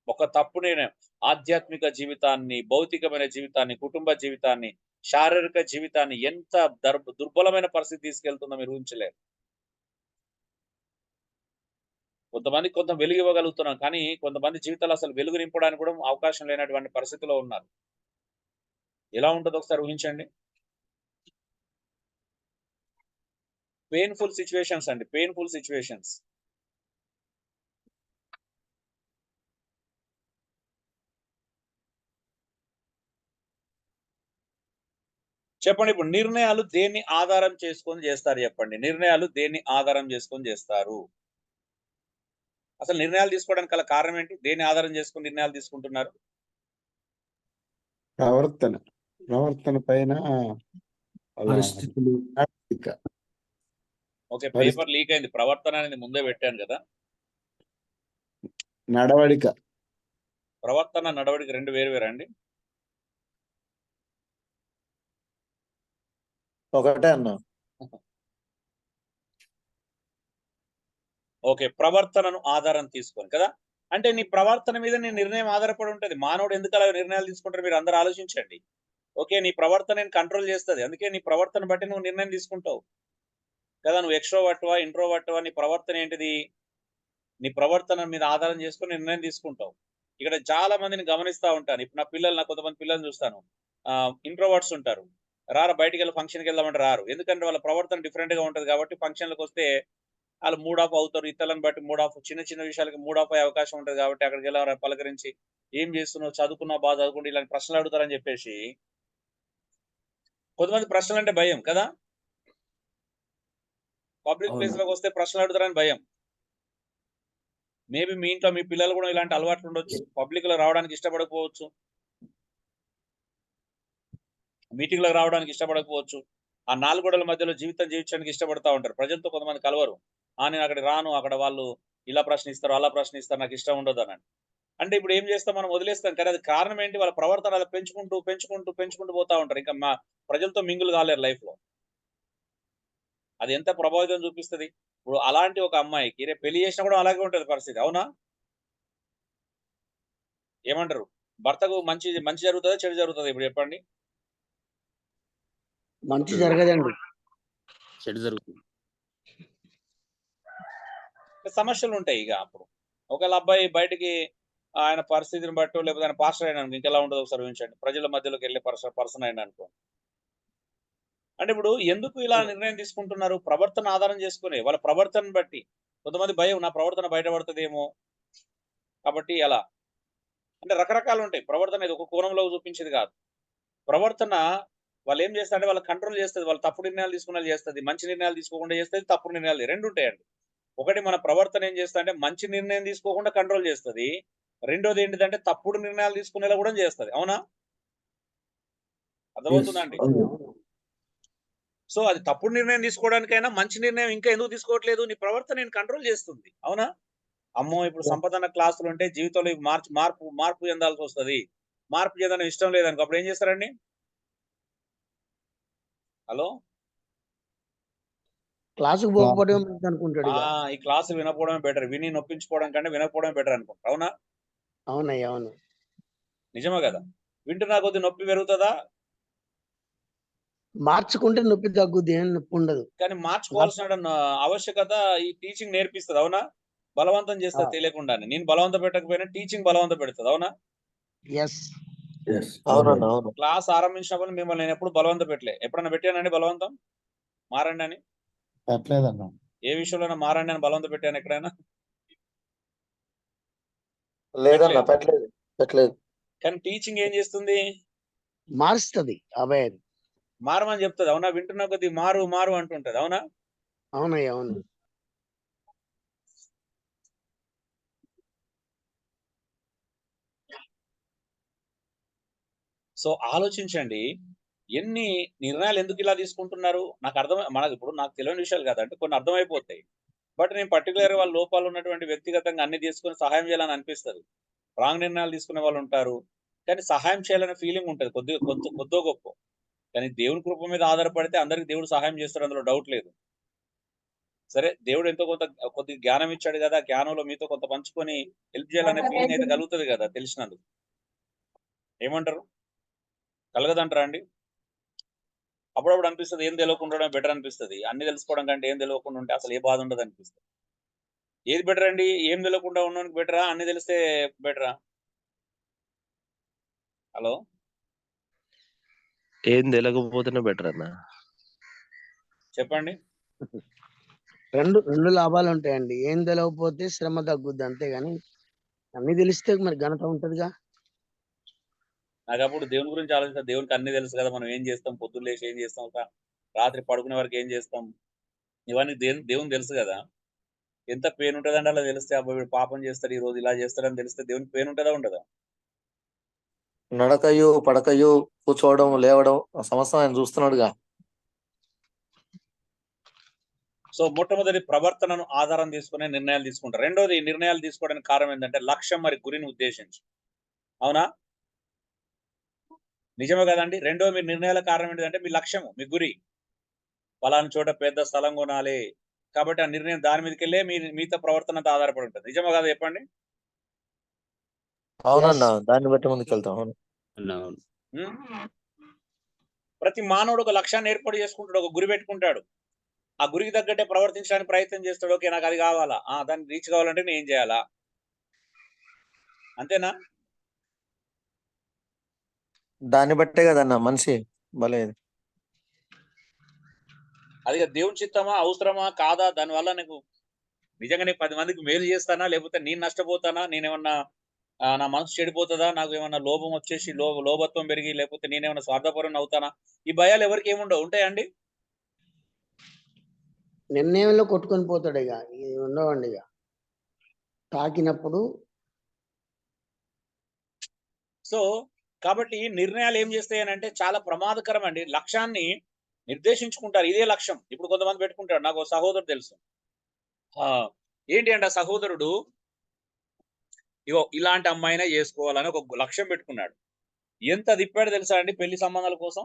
ఒక తప్పుడు నిర్ణయం ఆధ్యాత్మిక జీవితాన్ని, భౌతికమైన జీవితాన్ని, కుటుంబ జీవితాన్ని, శారీరక జీవితాన్ని ఎంత దుర్బలమైన పరిస్థితి తీసుకెళ్తుందో మీరు ఊహించలేరు. కొంతమంది కొంత వెలుగు ఇవ్వగలుగుతున్నాం, కానీ కొంతమంది జీవితాలు అసలు వెలుగు నింపడానికి కూడా అవకాశం లేనటువంటి పరిస్థితిలో ఉన్నారు. ఎలా ఉంటుందో ఒకసారి ఊహించండి. పెయిన్ఫుల్ సిచ్యువేషన్స్ అండి, పెయిన్ఫుల్ సిచ్యువేషన్స్. చెప్పండి, ఇప్పుడు నిర్ణయాలు దేన్ని ఆధారం చేసుకొని చేస్తారు చెప్పండి, నిర్ణయాలు దేన్ని ఆధారం చేసుకొని చేస్తారు? అసలు నిర్ణయాలు తీసుకోవడానికి గల కారణం ఏంటి? దేన్ని ఆధారం చేసుకొని నిర్ణయాలు తీసుకుంటున్నారు? ప్రవర్తన పైన అలా పరిస్థితులు నడవడిక. ఓకే, పేపర్ లీక్ అయింది, ప్రవర్తన అనేది ముందే పెట్టాను కదా. నడవడిక ప్రవర్తన నడవడిక రెండు వేరు వేరు అండి. ఒకటే అన్నా. ఓకే, ప్రవర్తనను ఆధారం తీసుకొని కదా, అంటే నీ ప్రవర్తన మీద నీ నిర్ణయం ఆధారపడి ఉంటుంది. మానవుడు ఎందుకు అలా నిర్ణయాలు తీసుకుంటారు మీరు అందరూ ఆలోచించండి. ఓకే, నీ ప్రవర్తన కంట్రోల్ చేస్తుంది, అందుకే నీ ప్రవర్తన బట్టి నువ్వు నిర్ణయం తీసుకుంటావు కదా. నువ్వు ఎక్స్ట్రోవర్ట్వా ఇంట్రోవర్ట్వా, నీ ప్రవర్తన ఏంటిది, నీ ప్రవర్తన మీద ఆధారం చేసుకొని నిర్ణయం తీసుకుంటావు. ఇక్కడ చాలా మందిని గమనిస్తూ ఉంటాను. ఇప్పుడు నా కొంతమంది పిల్లల్ని చూస్తాను, ఇంట్రోవర్ట్స్ ఉంటారు, బయటికి వెళ్ళి ఫంక్షన్కి వెళ్దామంటే రారు, ఎందుకంటే వాళ్ళ ప్రవర్తన డిఫరెంట్ గా ఉంటుంది కాబట్టి. ఫంక్షన్లకు వస్తే వాళ్ళు మూడ్ ఆఫ్ అవుతారు, ఇతరులను బట్టి మూడ్ ఆఫ్, చిన్న చిన్న విషయాలకి మూడ్ ఆఫ్ అయ్యే అవకాశం ఉంటుంది కాబట్టి అక్కడికి వెళ్ళి పలకరించి ఏం చేస్తున్నావు, చదువుకున్నావు, బాగా చదువుకుంటే ఇలాంటి ప్రశ్నలు అడుగుతారని చెప్పేసి. కొంతమంది ప్రశ్నలు అంటే భయం కదా, పబ్లిక్ ప్లేస్ లోకి వస్తే ప్రశ్నలు అడుగుతారని భయం. మేబీ మీ ఇంట్లో మీ పిల్లలు కూడా ఇలాంటి అలవాట్లు ఉండొచ్చు, పబ్లిక్ లో రావడానికి ఇష్టపడకపోవచ్చు, మీటింగ్ లో రావడానికి ఇష్టపడకపోవచ్చు, ఆ 4 గోడల మధ్యలో జీవితం జీవించడానికి ఇష్టపడతా ఉంటారు. ప్రజలతో కొంతమంది కలవరు, నేను అక్కడికి రాను, అక్కడ వాళ్ళు ఇలా ప్రశ్నిస్తారు, అలా ప్రశ్నిస్తారు, నాకు ఇష్టం ఉండదు అని. అంటే ఇప్పుడు ఏం చేస్తాం, మనం వదిలేస్తాం, కానీ అది కారణం ఏంటి, వాళ్ళ ప్రవర్తన అలా పెంచుకుంటూ పోతా ఉంటారు. ఇంకా మా ప్రజలతో మింగులు కాలేరు లైఫ్ లో. అది ఎంత ప్రభావితం చూపిస్తుంది. ఇప్పుడు అలాంటి ఒక అమ్మాయికి రేపు పెళ్లి చేసినా కూడా అలాగే ఉంటుంది పరిస్థితి, అవునా? ఏమంటారు, భర్తకు మంచి జరుగుతుందా చెడు జరుగుతుందా ఇప్పుడు చెప్పండి? మంచి జరగదండి. చెడు జరుగుతుంది. సమస్యలు ఉంటాయి. ఇక అప్పుడు ఒకవేళ అబ్బాయి బయటికి ఆయన పరిస్థితిని బట్టి, లేకపోతే ఆయన పాస్టర్ అయినా ఇంకెలా ఉంటుందో ఒకసారి ఊహించండి, ప్రజల మధ్యలోకి వెళ్ళే పర్సన్ అయినా అనుకో. అంటే ఇప్పుడు ఎందుకు ఇలా నిర్ణయం తీసుకుంటున్నారు? ప్రవర్తన ఆధారం చేసుకుని, వాళ్ళ ప్రవర్తన బట్టి. కొంతమంది భయం, నా ప్రవర్తన బయటపడుతుందేమో కాబట్టి అలా. అంటే రకరకాలు ఉంటాయి. ప్రవర్తన ఇది ఒక కోణంలో చూపించేది కాదు. ప్రవర్తన వాళ్ళు ఏం చేస్తారంటే వాళ్ళు కంట్రోల్ చేస్తుంది, వాళ్ళు తప్పుడు నిర్ణయాలు తీసుకునే చేస్తుంది, మంచి నిర్ణయాలు తీసుకోకుండా చేస్తుంది, తప్పుడు నిర్ణయాలు రెండు ఉంటాయండి. ఒకటి మన ప్రవర్తన ఏం చేస్తా అంటే మంచి నిర్ణయం తీసుకోకుండా కంట్రోల్ చేస్తుంది, రెండోది ఏంటిదంటే తప్పుడు నిర్ణయాలు తీసుకునేలా కూడా చేస్తుంది, అవునా? అర్థమవుతుందండి? సో అది తప్పుడు నిర్ణయం తీసుకోవడానికైనా మంచి నిర్ణయం ఇంకా ఎందుకు తీసుకోవట్లేదు, నీ ప్రవర్తన నేను కంట్రోల్ చేస్తుంది, అవునా? అమ్మో, ఇప్పుడు సంపదన క్లాసులు ఉంటే జీవితంలో మార్పు చెందాల్సి వస్తుంది, మార్పు చెందడం ఇష్టం లేదనుకో, అప్పుడు ఏం చేస్తారండి? హలో, క్లాసుకు పోకపోవడం అనుకుంటాడు. ఈ క్లాసు వినకపోవడమే బెటర్, విని నొప్పించుకోవడం కంటే వినకపోవడం బెటర్ అనుకుంటా, అవునా? అవునయ్య, అవును. నిజమే కదా. వింటున్నా కొద్ది నొప్పి పెరుగుతుందా? మార్చుకుంటే నొప్పి తగ్గుద్ది, ఏం నొప్పి ఉండదు. కానీ మార్చుకోవాల్సిన ఆవశ్యకత ఈ టీచింగ్ నేర్పిస్తుంది, అవునా? బలవంతం చేస్తుంది తెలియకుండానే. నేను బలవంతం పెట్టకపోయినా టీచింగ్ బలవంతం పెడుతుంది, అవునా? అవునన్నా, అవును. క్లాస్ ఆరంభించినప్పుడు మిమ్మల్ని నేను ఎప్పుడు బలవంతం పెట్టలే, ఎప్పుడన్నా పెట్టానండి బలవంతం? మారండి అని? పెట్టలేదన్న. ఏ విషయంలోనైనా మారండి అని బలవంత పెట్టాను ఎక్కడైనా? లేదన్న, పెట్టలేదు. పెట్టలేదు పెట్టలేదు. కానీ టీచింగ్ ఏం చేస్తుంది? మారుస్తుంది అభయ. మారమని చెప్తుంది. అవునా? వింటున్న కొద్ది మారు మారు అంటుంటది. అవునా? అవునయ్య అవును. సో ఆలోచించండి, ఎన్ని నిర్ణయాలు ఎందుకు ఇలా తీసుకుంటున్నారు? మనకు ఇప్పుడు నాకు తెలియని విషయాలు కాదు, అంటే కొన్ని అర్థమైపోతాయి. బట్ నేను పర్టికులర్ వాళ్ళ లోపాలు ఉన్నటువంటి వ్యక్తిగతంగా అన్ని తీసుకొని సహాయం చేయాలని అనిపిస్తుంది. రాంగ్ నిర్ణయాలు తీసుకునే వాళ్ళు ఉంటారు, కానీ సహాయం చేయాలనే ఫీలింగ్ ఉంటుంది కొద్దో గొప్ప. కానీ దేవుని కృప మీద ఆధారపడితే అందరికి దేవుడు సహాయం చేస్తాడు, అందులో డౌట్ లేదు. సరే, దేవుడు ఎంతో కొద్ది జ్ఞానం ఇచ్చాడు కదా, జ్ఞానంలో మీతో కొంత పంచుకొని హెల్ప్ చేయాలనే ఫీలింగ్ అయితే కలుగుతుంది కదా తెలిసినందుకు. ఏమంటారు? కలగదంటారా అండి? అప్పుడప్పుడు అనిపిస్తుంది ఏం తెలియకుండా ఉండడం బెటర్ అనిపిస్తుంది. అన్ని తెలుసుకోవడం కంటే ఏం తెలియకుండా ఉంటే అసలు ఏ బాధ ఉండదు అనిపిస్తుంది. ఏది బెటర్ అండి? ఏం తెలియకుండా ఉండడానికి బెటరా, అన్ని తెలిస్తే బెటరా? హలో, ఏం తెలియకపోతేనే బెటర్ అన్న. చెప్పండి. రెండు లాభాలు ఉంటాయండి. ఏం తెలియకపోతే శ్రమ తగ్గుద్ది, అంతేగాని అన్ని తెలిస్తే మరి ఘనత ఉంటదిగా. నాకు అప్పుడు దేవుని గురించి ఆలోచిస్తా. దేవునికి అన్ని తెలుసు కదా, మనం ఏం చేస్తాం, పొద్దున్న లేచి ఏం చేస్తాం, రాత్రి పడుకునే వరకు ఏం చేస్తాం, ఇవన్నీ దేవునికి తెలుసు కదా. ఎంత పెయిన్ ఉంటుందండి అలా తెలిస్తే. అబ్బాయి వీడు పాపం చేస్తాడు, ఈ రోజు ఇలా చేస్తాడని తెలిస్తే దేవునికి పెయిన్ ఉంటుందా ఉండదా? నడకయు పడకయు కూర్చోవడం లేవడం ఆ సమస్తం ఆయన చూస్తున్నాడుగా. సో మొట్టమొదటి ప్రవర్తనను ఆధారం తీసుకునే నిర్ణయాలు తీసుకుంటారు. రెండోది, నిర్ణయాలు తీసుకోవడానికి కారణం ఏంటంటే లక్ష్యం మరి గురిని ఉద్దేశించి. అవునా? నిజమే కదండి. రెండో మీ నిర్ణయాల కారణం ఏంటంటే మీ లక్ష్యము, మీ గురి. పలానా చోట పెద్ద స్థలం కొనాలి కాబట్టి ఆ నిర్ణయం దాని మీదకి వెళ్ళే మిగతా ప్రవర్తనతో ఆధారపడి ఉంటుంది. నిజమో కదా చెప్పండి? అవునన్నా, దాన్ని బట్టి ముందుకు వెళ్తాం. అవును. అవును. ఉం? ప్రతి మానవుడు ఒక లక్ష్యాన్ని ఏర్పాటు చేసుకుంటాడు, ఒక గురి పెట్టుకుంటాడు. ఆ గురికి తగ్గట్టే ప్రవర్తించడానికి ప్రయత్నం చేస్తాడు. ఓకే, నాకు అది కావాలా, దాన్ని రీచ్ కావాలంటే నేను ఏం చేయాలా? అంతేనా? దాన్ని బట్టే కదన్నా మనిషి భలేదు. అది దేవుని చిత్తమా, అవసరమా కాదా, దానివల్ల నీకు నిజంగా నేను 10 మందికి మేలు చేస్తానా, లేకపోతే నేను నష్టపోతానా, నేనేమన్నా నా మనసు చెడిపోతుందా, నాకు ఏమన్నా లోభం వచ్చేసి లోభత్వం పెరిగి, లేకపోతే నేనేమన్నా స్వార్థపరం అవుతానా? ఈ భయాలు ఎవరికి ఏముండవు. ఉంటాయండి? నిర్ణయంలో కొట్టుకొని పోతాడు. ఇక ఇది ఉండవండి. ఇక తాకినప్పుడు సో కాబట్టి నిర్ణయాలు ఏం చేస్తాయి అని అంటే చాలా ప్రమాదకరం అండి. లక్ష్యాన్ని నిర్దేశించుకుంటారు, ఇదే లక్ష్యం. ఇప్పుడు కొంతమంది పెట్టుకుంటారు. నాకు ఒక సహోదరుడు తెలుసు. ఏంటి అంటే ఆ సహోదరుడు ఇగో ఇలాంటి అమ్మాయినే చేసుకోవాలని ఒక లక్ష్యం పెట్టుకున్నాడు. ఎంత తిప్పాడు తెలుసా అండి పెళ్లి సంబంధాల కోసం?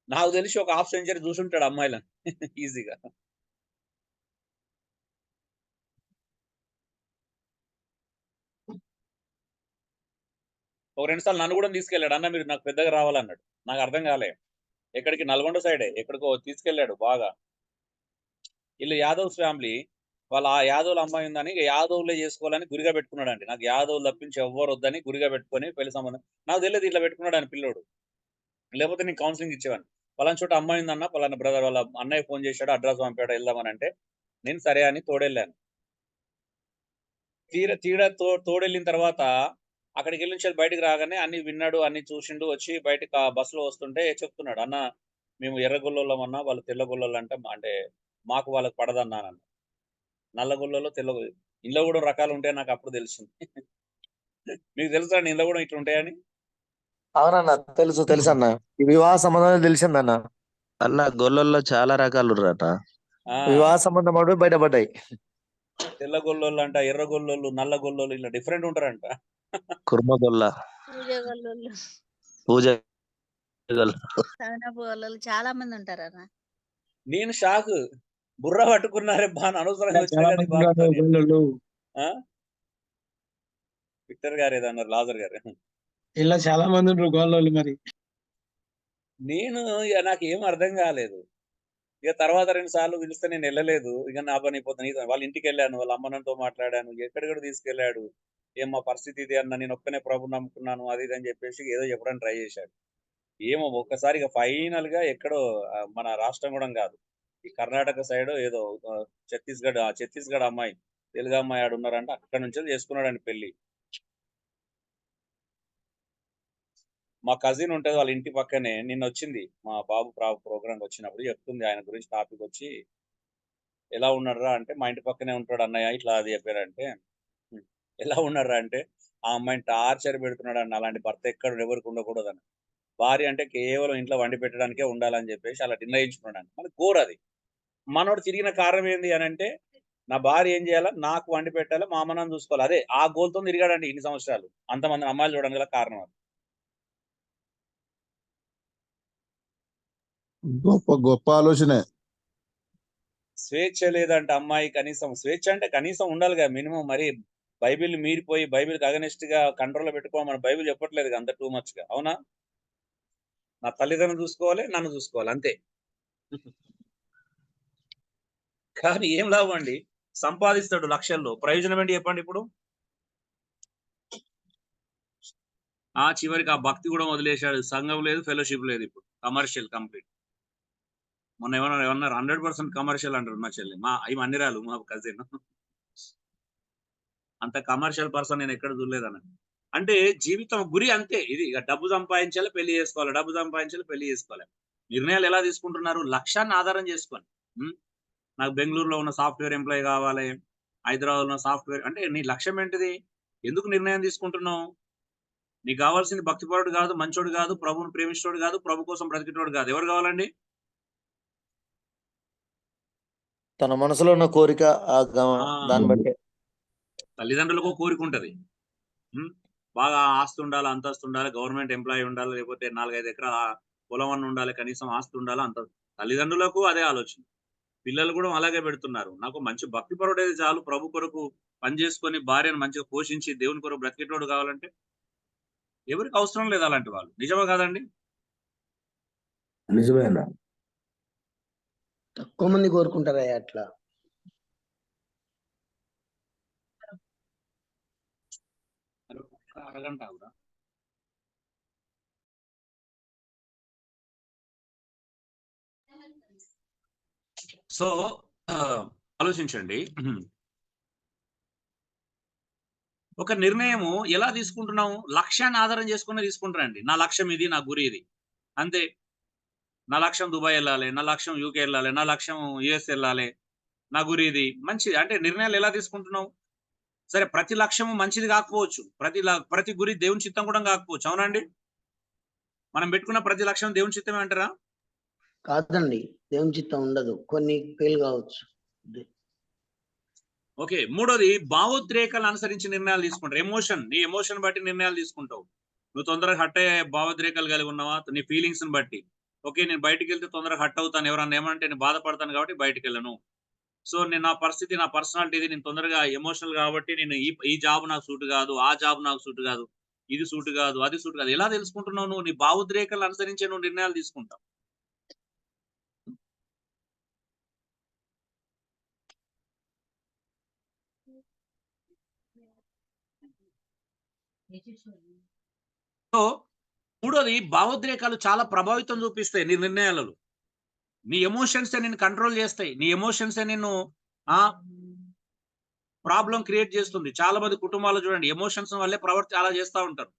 నాకు తెలిసి ఒక హాఫ్ సెంచరీ చూసుంటాడు అమ్మాయిలను ఈజీగా. ఒక 2 సార్లు నన్ను కూడా తీసుకెళ్ళాడు. అన్న మీరు నాకు పెద్దగా రావాలన్నాడు. నాకు అర్థం కాలే. ఎక్కడికి? నల్గొండ సైడే ఎక్కడికో తీసుకెళ్ళాడు బాగా. వీళ్ళు యాదవ్స్ ఫ్యామిలీ. వాళ్ళ ఆ యాదవుల అమ్మాయి ఉందని యాదవులే చేసుకోవాలని గురిగా పెట్టుకున్నాడండి. నాకు యాదవులు తప్పించి ఎవ్వరు వద్దని గురిగా పెట్టుకొని పెళ్లి సంబంధం. నాకు తెలియదు ఇట్లా పెట్టుకున్నాడు అని పిల్లోడు. లేకపోతే నేను కౌన్సిలింగ్ ఇచ్చేవాడిని. పలానా చోట అమ్మాయి ఉందన్న, పలానా బ్రదర్ వాళ్ళ అన్నయ్య ఫోన్ చేశాడు, అడ్రస్ పంపాడు, వెళ్దామని అంటే నేను సరే అని తోడెళ్ళాను. తోడెళ్ళిన తర్వాత అక్కడికి వెళ్ళి నుంచి బయటకు రాగానే అన్ని విన్నాడు, అన్ని చూసిండు. వచ్చి బయటకు బస్సులో వస్తుంటే చెప్తున్నాడు, అన్న మేము ఎర్రగొల్లోళ్ళం అన్నా, వాళ్ళు తెల్లగొల్లోళ్ళు అంటే మాకు వాళ్ళకి పడదన్నానన్న. నల్లగొల్లలో ఇంట్లో కూడా రకాలు ఉంటాయి నాకు అప్పుడు తెలిసింది. మీకు తెలుసా ఇంట్లో కూడా ఇట్లా ఉంటాయని? అవునన్నా, తెలుసు తెలుసు అన్న. ఈ వివాహ సంబంధం తెలిసిందన్న. అన్న గొల్లల్లో చాలా రకాలు అన్న. వివాహ సంబంధం అవి బయటపడ్డాయి. తెల్ల గొల్లోళ్ళు అంట, ఎర్ర గొల్లోళ్ళు, నల్ల గొల్లోళ్ళు ఇలా డిఫరెంట్ ఉంటారంట. కుర్మ గొల్ల, పూజ గొల్లోళ్ళు, పూజ గొల్ల. సవనపు గొల్లోళ్ళు చాలా మంది ఉంటారన్న. నేను షాక్. బుర్ర పట్టుకున్నారే బాగా అనవసరంగా ఇలా వచ్చిన చాలా కదా ఈ మంది ఉన్నారు బాబుతో. గొల్లోళ్ళు. విక్టర్ గారు ఏదన్నారు, లాజర్ గారు. ఇలా చాలా మంది ఉంటారు గోళ్ళోళ్ళు మరి. నేను ఇక నాకు ఏం అర్థం కాలేదు. ఇక తర్వాత 2 సార్లు పిలిస్తే నేను వెళ్ళలేదు. ఇక నా పని అయిపోతుంది. వాళ్ళ ఇంటికి వెళ్ళాను, వాళ్ళ అమ్మనంతో మాట్లాడాను, ఎక్కడికక్కడ తీసుకెళ్ళాడు. ఏం మా పరిస్థితి ఇది అన్న, నేను ఒక్కనే ప్రభుని నమ్ముకున్నాను అది ఇది అని చెప్పేసి ఏదో చెప్పడానికి ట్రై చేశాడు. ఏమో ఒక్కసారిగా ఫైనల్ గా ఎక్కడో మన రాష్ట్రం కూడా కాదు, ఈ కర్ణాటక సైడ్ ఏదో ఛత్తీస్గఢ్ అమ్మాయి, తెలుగు అమ్మాయి ఆడు ఉన్నారంట, అక్కడ నుంచి చేసుకున్నాడండి పెళ్లి. మా కజిన్ ఉంటది వాళ్ళ ఇంటి పక్కనే, నిన్న వచ్చింది మా బాబు ప్రోగ్రామ్ వచ్చినప్పుడు చెప్తుంది ఆయన గురించి టాపిక్ వచ్చి, ఎలా ఉన్నారా అంటే మా ఇంటి పక్కనే ఉంటాడు అన్నయ్య ఇట్లా అది చెప్పారంటే, ఎలా ఉన్నారా అంటే ఆ అమ్మాయిని టార్చర్ పెడుతున్నాడు అన్న, అలాంటి భర్త ఎక్కడ ఎవరికి ఉండకూడదని. భార్య అంటే కేవలం ఇంట్లో వండి పెట్టడానికే ఉండాలని చెప్పేసి అలా నిర్ణయించుకున్నాడు. మనకి ఘోర అది. మనోడు తిరిగిన కారణం ఏంది అని అంటే, నా భార్య ఏం చేయాలా, నాకు వండి పెట్టాలా, మా అమ్మనాన్ని చూసుకోవాలి, అదే ఆ గోల్తో తిరిగాడండి ఇన్ని సంవత్సరాలు. అంతమంది అమ్మాయిలు చూడడం గల కారణం అది. గొప్ప ఆలోచనే. స్వేచ్ఛ లేదంటే అమ్మాయి, కనీసం స్వేచ్ఛ అంటే కనీసం ఉండాలిగా మినిమం. మరి బైబిల్ మీరిపోయి బైబిల్కి అగనెస్ట్ గా కంట్రోల్లో పెట్టుకోవాలి, మన బైబిల్ చెప్పట్లేదు అంత టూ మచ్ గా, అవునా? నా తల్లిదండ్రులు చూసుకోవాలి, నన్ను చూసుకోవాలి, అంతే. కానీ ఏం లాభం అండి, సంపాదిస్తాడు లక్షల్లో, ప్రయోజనం ఏంటి చెప్పండి ఇప్పుడు? చివరికి ఆ భక్తి కూడా వదిలేశాడు, సంఘం లేదు, ఫెలోషిప్ లేదు, ఇప్పుడు కమర్షియల్ కంప్లీట్. మొన్న ఏమన్నారు 100% కమర్షియల్ అంటారు మా చెల్లి, అవి అన్నిరాలు మా కజిన్. అంత కమర్షియల్ పర్సన్ నేను ఎక్కడ చూడలేదన్న. అంటే జీవితం గురి అంతే, ఇది ఇక డబ్బు సంపాదించాలి, పెళ్లి చేసుకోవాలి, డబ్బు సంపాదించాలి, పెళ్లి చేసుకోవాలి. నిర్ణయాలు ఎలా తీసుకుంటున్నారు? లక్ష్యాన్ని ఆధారం చేసుకొని. నాకు బెంగళూరులో ఉన్న సాఫ్ట్వేర్ ఎంప్లాయీ కావాలి, హైదరాబాద్ ఉన్న సాఫ్ట్వేర్, అంటే నీ లక్ష్యం ఏంటిది? ఎందుకు నిర్ణయం తీసుకుంటున్నావు? నీకు కావాల్సింది భక్తిపరుడు కాదు, మంచోడు కాదు, ప్రభువుని ప్రేమించోడు కాదు, ప్రభు కోసం బ్రతికేటోడు కాదు. ఎవరు కావాలండి? తన మనసులో ఉన్న కోరిక దాన్ని బట్టి. తల్లిదండ్రులకు కోరిక ఉంటది, బాగా ఆస్తి ఉండాలి, అంతస్తు ఉండాలి, గవర్నమెంట్ ఎంప్లాయీ ఉండాలి, లేకపోతే 4-5 ఎకరాల పొలం అన్న ఉండాలి, కనీసం ఆస్తి ఉండాలి, అంత. తల్లిదండ్రులకు అదే ఆలోచన, పిల్లలు కూడా అలాగే పెడుతున్నారు. నాకు మంచి భక్తిపరుడేది చాలు, ప్రభు కొరకు పనిచేసుకొని భార్యను మంచిగా పోషించి దేవుని కొరకు బ్రతికేటోడు కావాలంటే ఎవరికి అవసరం లేదు అలాంటి వాళ్ళు. నిజమా కాదండి? నిజమేనా? తక్కువ మంది కోరుకుంటారా అట్లా? అరగంట కూడా సో ఆలోచించండి, ఒక నిర్ణయము ఎలా తీసుకుంటున్నాము? లక్ష్యాన్ని ఆధారం చేసుకుని తీసుకుంటారండి. నా లక్ష్యం ఇది, నా గురి ఇది, అంతే. నా లక్ష్యం దుబాయ్ వెళ్ళాలి, నా లక్ష్యం యూకే వెళ్ళాలి, నా లక్ష్యం యుఎస్ వెళ్ళాలి, నా గురి ఇది. మంచిది అంటే నిర్ణయాలు ఎలా తీసుకుంటున్నావు? సరే, ప్రతి లక్ష్యము మంచిది కాకపోవచ్చు, ప్రతి గురి దేవుని చిత్తం కూడా కాకపోవచ్చు, అవునండి? మనం పెట్టుకున్న ప్రతి లక్ష్యం దేవుని చిత్తమే అంటారా? కాదండి, దేవుని చిత్తం ఉండదు, కొన్ని ఫెయిల్ కావచ్చు. ఓకే, మూడోది భావోద్రేకాలు అనుసరించి నిర్ణయాలు తీసుకుంటారు. నీ ఎమోషన్ బట్టి నిర్ణయాలు తీసుకుంటావు. నువ్వు తొందరగా హట్ అయ్యే భావోద్రేకాలు కలిగి ఉన్నావా? నీ ఫీలింగ్స్ ని బట్టి, ఓకే నేను బయటికి వెళ్తే తొందరగా హట్ అవుతాను, ఎవరన్నా ఏమంటే నేను బాధపడతాను కాబట్టి బయటికి వెళ్ళను. సో నేను నా పరిస్థితి, నా పర్సనాలిటీ ఇది, నేను తొందరగా ఎమోషనల్ కాబట్టి నేను ఈ జాబ్ నాకు సూట్ కాదు, ఆ జాబ్ నాకు సూట్ కాదు, ఇది సూట్ కాదు, అది సూట్ కాదు. ఎలా తెలుసుకుంటున్నావు? నువ్వు నీ భావోద్రేకాలు అనుసరించే నువ్వు నిర్ణయాలు తీసుకుంటావు. సో మూడోది, భావోద్రేకాలు చాలా ప్రభావితం చూపిస్తాయి నీ నిర్ణయాలలో. నీ ఎమోషన్స్ నిన్ను కంట్రోల్ చేస్తాయి, నీ ఎమోషన్స్ నిన్ను ప్రాబ్లం క్రియేట్ చేస్తుంది. చాలా మంది కుటుంబాలు చూడండి, ఎమోషన్స్ వల్లే ప్రవర్తి అలా చేస్తూ ఉంటారు.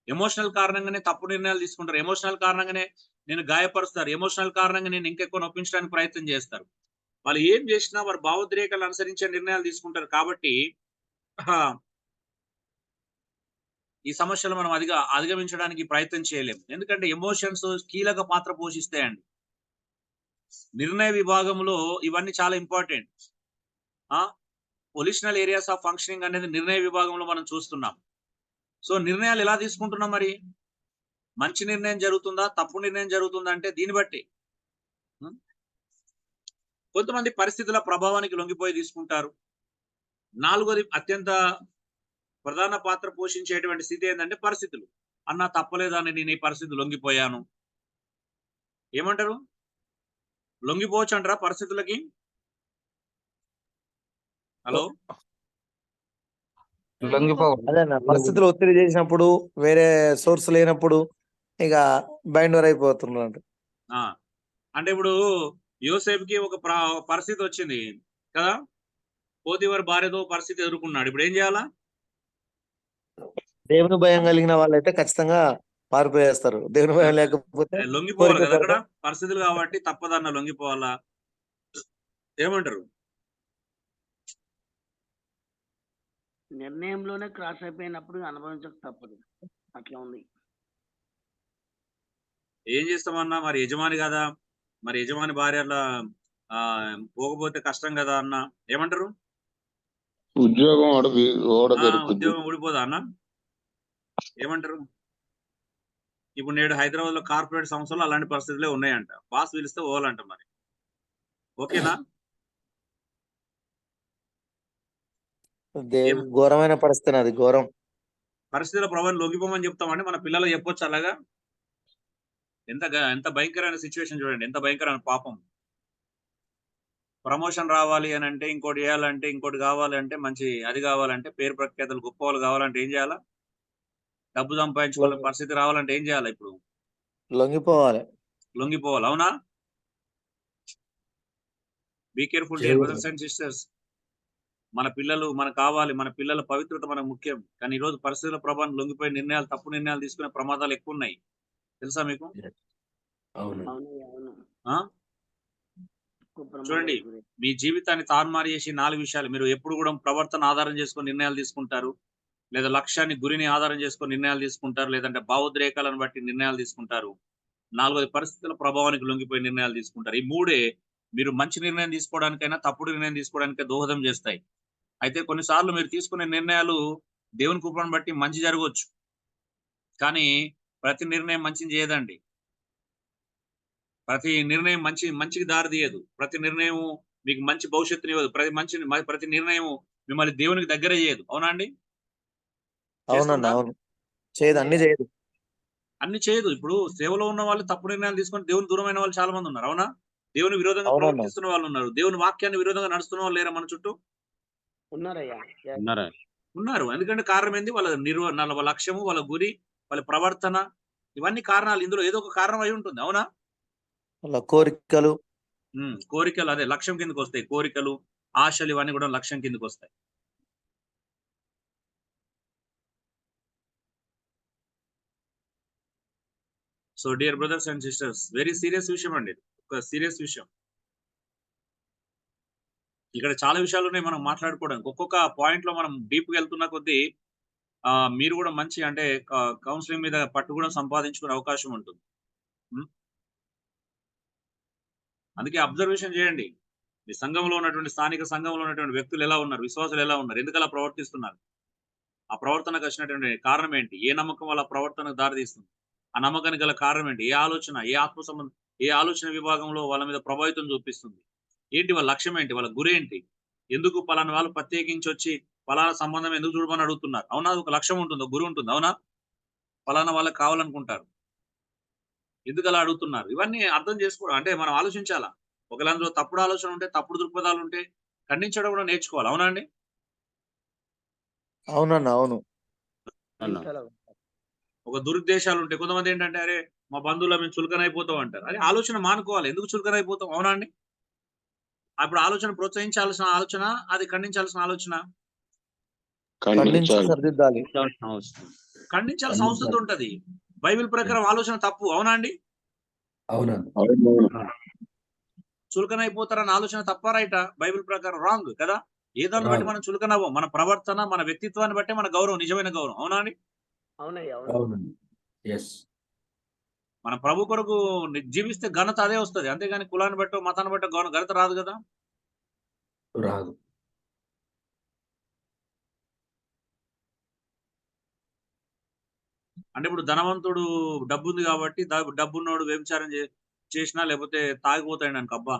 ఎమోషనల్ కారణంగానే తప్పు నిర్ణయాలు తీసుకుంటారు, ఎమోషనల్ కారణంగానే నేను గాయపరుస్తారు, ఎమోషనల్ కారణంగా నేను ఇంకెక్కువ నొప్పించడానికి ప్రయత్నం చేస్తారు. వాళ్ళు ఏం చేసినా వారు భావోద్రేకాలు అనుసరించే నిర్ణయాలు తీసుకుంటారు. కాబట్టి ఈ సమస్యలు మనం అధిగమించడానికి ప్రయత్నం చేయలేము. ఎందుకంటే ఎమోషన్స్ కీలక పాత్ర పోషిస్తాయండి నిర్ణయ విభాగంలో. ఇవన్నీ చాలా ఇంపార్టెంట్. పొలిషనల్ ఏరియాస్ ఆఫ్ ఫంక్షనింగ్ అనేది నిర్ణయ విభాగంలో మనం చూస్తున్నాం. సో నిర్ణయాలు ఎలా తీసుకుంటున్నాం? మరి మంచి నిర్ణయం జరుగుతుందా, తప్పు నిర్ణయం జరుగుతుందా అంటే దీన్ని బట్టి. కొంతమంది పరిస్థితుల ప్రభావానికి లొంగిపోయి తీసుకుంటారు. నాలుగోది అత్యంత ప్రధాన పాత్ర పోషించేటువంటి స్థితి ఏంటంటే పరిస్థితులు. అన్న తప్పలేదని నేను ఈ పరిస్థితి లొంగిపోయాను. ఏమంటారు? లొంగిపోవచ్చు అంటారా పరిస్థితులకి? హలో, అదే పరిస్థితులు ఒత్తిడి చేసినప్పుడు, వేరే సోర్స్ లేనప్పుడు ఇక బైండ్ ఓవర్ అయిపోతున్నాడు. ఆ అంటే ఇప్పుడు యోసేపుకి ఒక పరిస్థితి వచ్చింది కదా, పోతీఫర్ భార్యతో పరిస్థితి ఎదుర్కొన్నాడు. ఇప్పుడు ఏం చేయాలా? దేవుని భయం కలిగిన వాళ్ళైతే ఖచ్చితంగా పారిపోయేస్తారు. దేవుని భయం లేకపోతే లొంగిపోవాలి కదా అక్కడ కోరిక పరిస్థితులు కాబట్టి తప్పదన్న లొంగిపోవాలా? ఏమంటారు? నిర్ణయంలోనే క్రాస్ అయిపోయినప్పుడు అనుభవించక తప్పదు. అట్లా ఉంది. ఏం చేస్తామన్నా, మరి యజమాని కదా, మరి యజమాని భార్య అట్లా పోకపోతే కష్టం కదా అన్న, ఏమంటారు? ఉద్యోగం ఉద్యోగం ఊడిపోదా అన్న, ఏమంటారు? ఇప్పుడు నేడు హైదరాబాద్ లో కార్పొరేట్ సంస్థలు అలాంటి పరిస్థితులే ఉన్నాయంట. బాస్ పిలిస్తే పోవాలంట. మరి ఓకేనా? ఘోరమైన పరిస్థితి, అది ఘోరం. పరిస్థితుల ప్రభావం లొంగిపోమని చెప్తామండి. మన పిల్లలు చెప్పొచ్చు అలాగా? ఎంత భయంకరమైన సిచ్యువేషన్ చూడండి, ఎంత భయంకరమైన పాపం. ప్రమోషన్ రావాలి అని అంటే, ఇంకోటి చేయాలంటే, ఇంకోటి కావాలంటే, మంచి అది కావాలంటే, పేరు ప్రఖ్యాతలు గొప్ప వాళ్ళు కావాలంటే ఏం చేయాలా? డబ్బు సంపాదించుకోవాలని పరిస్థితి రావాలంటే ఏం చేయాలి? ఇప్పుడు లొంగిపోవాలి. లొంగిపోవాలి. అవునా? Be careful dear brothers and sisters. మన పిల్లలు మనకు కావాలి, మన పిల్లల పవిత్రత మనకు ముఖ్యం. కానీ ఈ రోజు పరిస్థితుల ప్రభావం లొంగిపోయి నిర్ణయాలు, తప్పు నిర్ణయాలు తీసుకునే ప్రమాదాలు ఎక్కువ ఉన్నాయి. తెలుసా మీకు? చూడండి, మీ జీవితాన్ని తారుమారు చేసి 4 విషయాలు. మీరు ఎప్పుడు కూడా ప్రవర్తన ఆధారం చేసుకొని నిర్ణయాలు తీసుకుంటారు, లేదా లక్ష్యాన్ని, గురిని ఆధారం చేసుకొని నిర్ణయాలు తీసుకుంటారు, లేదంటే భావోద్రేకాలను బట్టి నిర్ణయాలు తీసుకుంటారు. 4వది పరిస్థితుల ప్రభావానికి లొంగిపోయి నిర్ణయాలు తీసుకుంటారు. ఈ 3 మీరు మంచి నిర్ణయం తీసుకోవడానికైనా తప్పుడు నిర్ణయం తీసుకోవడానికే దోహదం చేస్తాయి. అయితే కొన్నిసార్లు మీరు తీసుకునే నిర్ణయాలు దేవుని కృపను బట్టి మంచి జరగవచ్చు, కానీ ప్రతి నిర్ణయం మంచిని చేయదండి. ప్రతి నిర్ణయం మంచికి దారి తీయదు. ప్రతి నిర్ణయం మీకు మంచి భవిష్యత్తుని ఇవ్వదు. ప్రతి నిర్ణయం మిమ్మల్ని దేవునికి దగ్గర చేయదు. అవునా అండి? అవునండి, అవును. చేయదు, అన్ని చేయదు. అన్ని చేయదు. ఇప్పుడు సేవలో ఉన్న వాళ్ళు తప్పుడు నిర్ణయాలు తీసుకొని దేవుని దూరమైన వాళ్ళు చాలా మంది ఉన్నారు. అవునా? దేవుని విరోధంగా ప్రవర్తిస్తున్న వాళ్ళు ఉన్నారు. దేవుని వాక్యాన్ని విరోధంగా నడుస్తున్న వాళ్ళు లేరా మన చుట్టూ? ఉన్నారు. ఎందుకంటే కారణం ఏంది? వాళ్ళ లక్ష్యము, వాళ్ళ గురి, వాళ్ళ ప్రవర్తన, ఇవన్నీ కారణాలు. ఇందులో ఏదో ఒక కారణం అయి ఉంటుంది. అవునా? వాళ్ళ కోరికలు, కోరికలు అదే లక్ష్యం కిందకి వస్తాయి. కోరికలు, ఆశలు, ఇవన్నీ కూడా లక్ష్యం కిందకి వస్తాయి. So dear brothers and sisters, very serious విషయం అండి. ఒక సీరియస్ విషయం. ఇక్కడ చాలా విషయాలు ఉన్నాయి మనం మాట్లాడుకోవడానికి. ఒక్కొక్క పాయింట్ లో మనం డీప్ గా వెళ్తున్న కొద్దీ మీరు కూడా మంచి అంటే కౌన్సిలింగ్ మీద పట్టు కూడా సంపాదించుకునే అవకాశం ఉంటుంది. అందుకే అబ్జర్వేషన్ చేయండి. మీ సంఘంలో ఉన్నటువంటి, స్థానిక సంఘంలో ఉన్నటువంటి వ్యక్తులు ఎలా ఉన్నారు, విశ్వాసులు ఎలా ఉన్నారు, ఎందుకు అలా ప్రవర్తిస్తున్నారు, ఆ ప్రవర్తనకు వచ్చినటువంటి కారణం ఏంటి, ఏ నమ్మకం వాళ్ళ ప్రవర్తనకు దారితీస్తుంది, ఆ నమ్మకానికి గల కారణం ఏంటి, ఏ ఆలోచన, ఏ ఆలోచన విభాగంలో వాళ్ళ మీద ప్రభావితం చూపిస్తుంది, ఏంటి వాళ్ళ లక్ష్యం ఏంటి, వాళ్ళ గురి ఏంటి, ఎందుకు పలానా వాళ్ళు ప్రత్యేకించి వచ్చి పలానా సంబంధం ఎందుకు చూడమని అడుగుతున్నారు. అవునా? ఒక లక్ష్యం ఉంటుంది, ఒక గురి ఉంటుంది. అవునా? పలానా వాళ్ళకి కావాలనుకుంటారు, ఎందుకు అలా అడుగుతున్నారు, ఇవన్నీ అర్థం చేసుకోవడం. అంటే మనం ఆలోచించాలా. ఒకవేళ అందులో తప్పుడు ఆలోచన ఉంటే, తప్పుడు దృక్పథాలు ఉంటే ఖండించడం కూడా నేర్చుకోవాలి. అవునా అండి? అవునన్నా, అవును. ఒక దురుద్దేశాలు ఉంటాయి. కొంతమంది ఏంటంటే, అరే మా బంధువుల మేము చులకన అయిపోతాం అంటారు. అదే ఆలోచన మానుకోవాలి. ఎందుకు చులకన అయిపోతాం? అవునా అండి? అప్పుడు ఆలోచన ప్రోత్సహించాల్సిన ఆలోచన, అది ఖండించాల్సిన ఆలోచన. సరిదిద్దాలి. ఖండించాల్సిన అవసరం ఉంటది. బైబిల్ ప్రకారం ఆలోచన తప్పు. అవునా అండి? చులకన అయిపోతారన్న ఆలోచన తప్ప రైటా? బైబిల్ ప్రకారం రాంగ్ కదా. ఏదాన్ని బట్టి మనం చులకనవ్వం. మన ప్రవర్తన, మన వ్యక్తిత్వాన్ని బట్టే మన గౌరవం, నిజమైన గౌరవం. అవునా అండి? మన ప్రభు కొరకు జీవిస్తే ఘనత అదే వస్తుంది. అంతేగాని కులాన్ని బట్టో, మతాన్ని బట్టో ఘనత రాదు కదా. అంటే ఇప్పుడు ధనవంతుడు డబ్బు ఉంది కాబట్టి, డబ్బున్నోడు వ్యభిచారం చేసినా లేకపోతే తాగిపోతాడు అనుకో, అబ్బా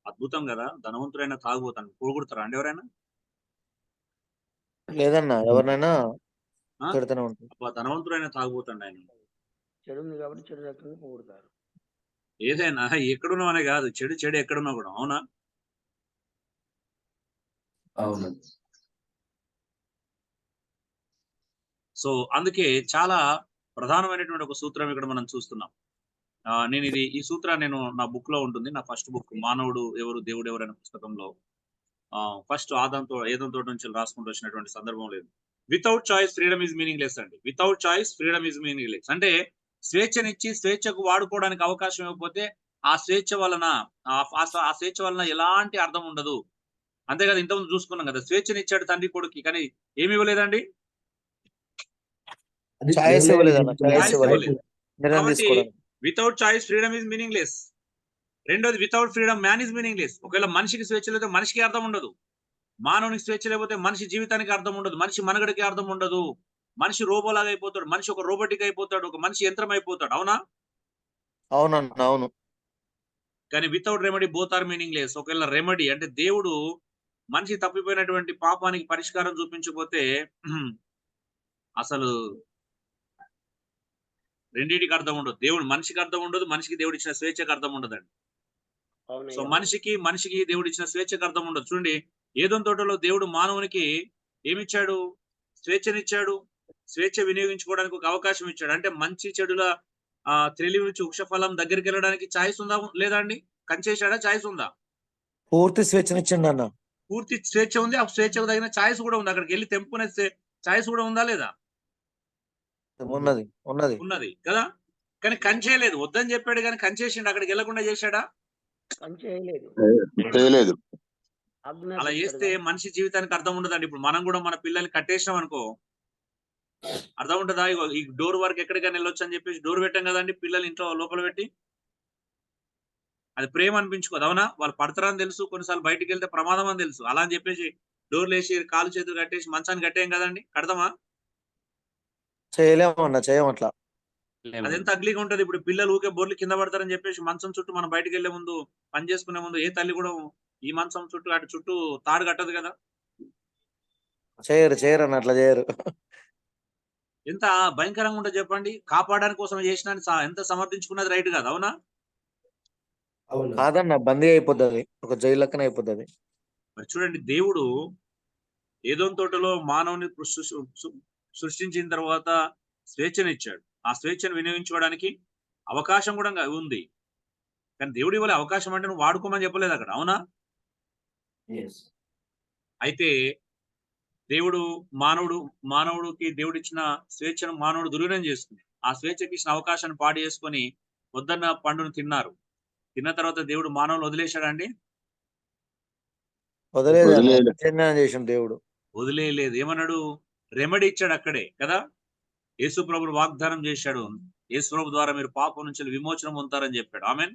అద్భుతం కదా, ధనవంతుడైనా తాగిపోతాను కూడగొడతారా అండి ఎవరైనా? లేదన్నా, ఎవరినైనా పెడుతూనే ఉంటారు. అబ్బా ధనవంతుడైనా తాగిపోతాడు ఆయన. చెడు ఉంది కాబట్టి చెడు రకంగా పోగొడతారు. ఏదైనా ఎక్కడున్నా అనే కాదు, చెడు ఎక్కడున్నా కూడా. అవునా? అవును. సో అందుకే చాలా ప్రధానమైనటువంటి ఒక సూత్రం ఇక్కడ మనం చూస్తున్నాం. నేను ఈ సూత్రాన్ని నేను నా బుక్ లో ఉంటుంది. నా ఫస్ట్ బుక్ మానవుడు ఎవరు దేవుడు ఎవరు అనే పుస్తకంలో ఫస్ట్ ఏదంతో నుంచి రాసుకుంటూ వచ్చినటువంటి సందర్భం లేదు. Without choice freedom is meaningless అండి. Without choice freedom is meaningless అంటే స్వేచ్ఛనిచ్చి స్వేచ్ఛకు వాడుకోవడానికి అవకాశం ఇవ్వకపోతే ఆ స్వేచ్ఛ వలన ఎలాంటి అర్థం ఉండదు. అంతే కదా, ఇంతకుముందు చూసుకున్నాం కదా, స్వేచ్ఛనిచ్చాడు తండ్రి కొడుకు, కానీ ఏమి ఇవ్వలేదండి, చాయిస్ ఇవ్వలేదన్న, చాయిస్ చాయిస్ ఇవ్వలేదు ఇవ్వలేదు. నిర్ణయం కాబట్టి తీసుకోవడానికి. Without choice freedom is meaningless. రెండోది without freedom man is meaningless. ఒకవేళ మనిషికి స్వేచ్ఛ లేకపోతే మనిషికి అర్థం ఉండదు. మానవునికి స్వేచ్ఛ లేకపోతే మనిషి జీవితానికి అర్థం ఉండదు, మనిషి మనుగడకి అర్థం ఉండదు. మనిషి రోబోలాగా అయిపోతాడు, మనిషి ఒక రోబోటిక్ అయిపోతాడు, ఒక మనిషి యంత్రం అయిపోతాడు. అవునా? అవునన్న, అవును. కానీ without remedy both are meaningless. ఒకవేళ రెమెడీ అంటే దేవుడు మనిషి తప్పిపోయినటువంటి పాపానికి పరిష్కారం చూపించకపోతే అసలు రెండింటికి అర్థం ఉండదు. దేవుడు మనిషికి అర్థం ఉండదు, మనిషికి దేవుడు ఇచ్చిన స్వేచ్ఛకు అర్థం ఉండదండి. సో మనిషికి దేవుడు ఇచ్చిన స్వేచ్ఛకు అర్థం ఉండదు. చూడండి, ఏదోని తోటలో దేవుడు మానవునికి ఏమిచ్చాడు? స్వేచ్ఛనిచ్చాడు. స్వేచ్ఛ వినియోగించుకోవడానికి ఒక అవకాశం ఇచ్చాడు. అంటే మంచి చెడుల తెలివి నుంచి వృక్షఫలం దగ్గరికి వెళ్ళడానికి ఛాయిస్ ఉందా లేదా అండి? కంచేశాడా? ఛాయిస్ ఉందా? పూర్తి స్వేచ్ఛనిచ్చిండు అన్న. పూర్తి స్వేచ్ఛ ఉంది. ఆ స్వేచ్ఛకు తగిన ఛాయిస్ కూడా ఉంది. అక్కడికి వెళ్ళి తెంపుకునే ఛాయిస్ కూడా ఉందా లేదా? ఉన్నది, ఉన్నది, ఉన్నది కదా. కానీ కంచేయలేదు. వద్దని చెప్పాడు కానీ కంచేసిండు. అక్కడికి వెళ్ళకుండా చేశాడా? చేయలేదు. అలా చేస్తే మనిషి జీవితానికి అర్థం ఉండదండి. ఇప్పుడు మనం కూడా మన పిల్లల్ని కట్టేసినాం అనుకో, అర్థం ఉంటుందా? ఈ డోర్ వరకు ఎక్కడికైనా వెళ్ళొచ్చు అని చెప్పేసి డోర్ పెట్టాం కదండి, పిల్లలు ఇంట్లో లోపల పెట్టి. అది ప్రేమ అనిపించుకోదు. అవునా? వాళ్ళు పడతారని తెలుసు, కొన్నిసార్లు బయటికి వెళ్తే ప్రమాదం అని తెలుసు. అలా అని చెప్పేసి డోర్లు వేసి కాలు చేతులు కట్టేసి మంచాన్ని కట్టేయం కదండి. కడతామా? చేయలేమన్నా, చేయమట్లా. అదెంత అగ్లీగా ఉంటది. ఇప్పుడు పిల్లలు ఊకే బోర్లు కింద పడతారని చెప్పేసి మంచం చుట్టూ మనం బయటకు వెళ్లే ముందు, పని చేసుకునే ముందు ఏ తల్లి కూడా ఈ మంచం చుట్టూ అటు చుట్టూ తాడు కట్టదు కదా. చేయరు అన్న, అట్లా చేయరు. ఎంత భయంకరంగా ఉంటుందో చెప్పండి. కాపాడడానికి కోసం చేసిన ఎంత సమర్థించుకున్నది రైట్ కాదు. అవునా? కాదన్న, బందీ అయిపోతుంది, ఒక జైలు లెక్కన అయిపోతుంది. మరి చూడండి, దేవుడు ఏదోని తోటలో మానవుని సృష్టించిన తర్వాత స్వేచ్ఛనిచ్చాడు. ఆ స్వేచ్ఛను వినియోగించుకోవడానికి అవకాశం కూడా ఉంది. కానీ దేవుడు ఇవ్వలే అవకాశం, అంటే నువ్వు వాడుకోమని చెప్పలేదు అక్కడ. అవునా? అయితే దేవుడు మానవుడికి దేవుడు ఇచ్చిన స్వేచ్ఛను మానవుడు దుర్వినియోగం చేసుకుంది. ఆ స్వేచ్ఛకి ఇచ్చిన అవకాశాన్ని పాడు చేసుకొని వద్దన్న పండును తిన్నారు. తిన్న తర్వాత దేవుడు మానవులు వదిలేశాడండి? చేసిండు దేవుడు. వదిలేయలేదు. ఏమన్నాడు? రెమెడీ ఇచ్చాడు అక్కడే కదా. యేసు ప్రభుడు వాగ్దానం చేశాడు, యేసు ప్రభు ద్వారా మీరు పాపం నుంచి విమోచనం పొందుతారని చెప్పాడు. Amen.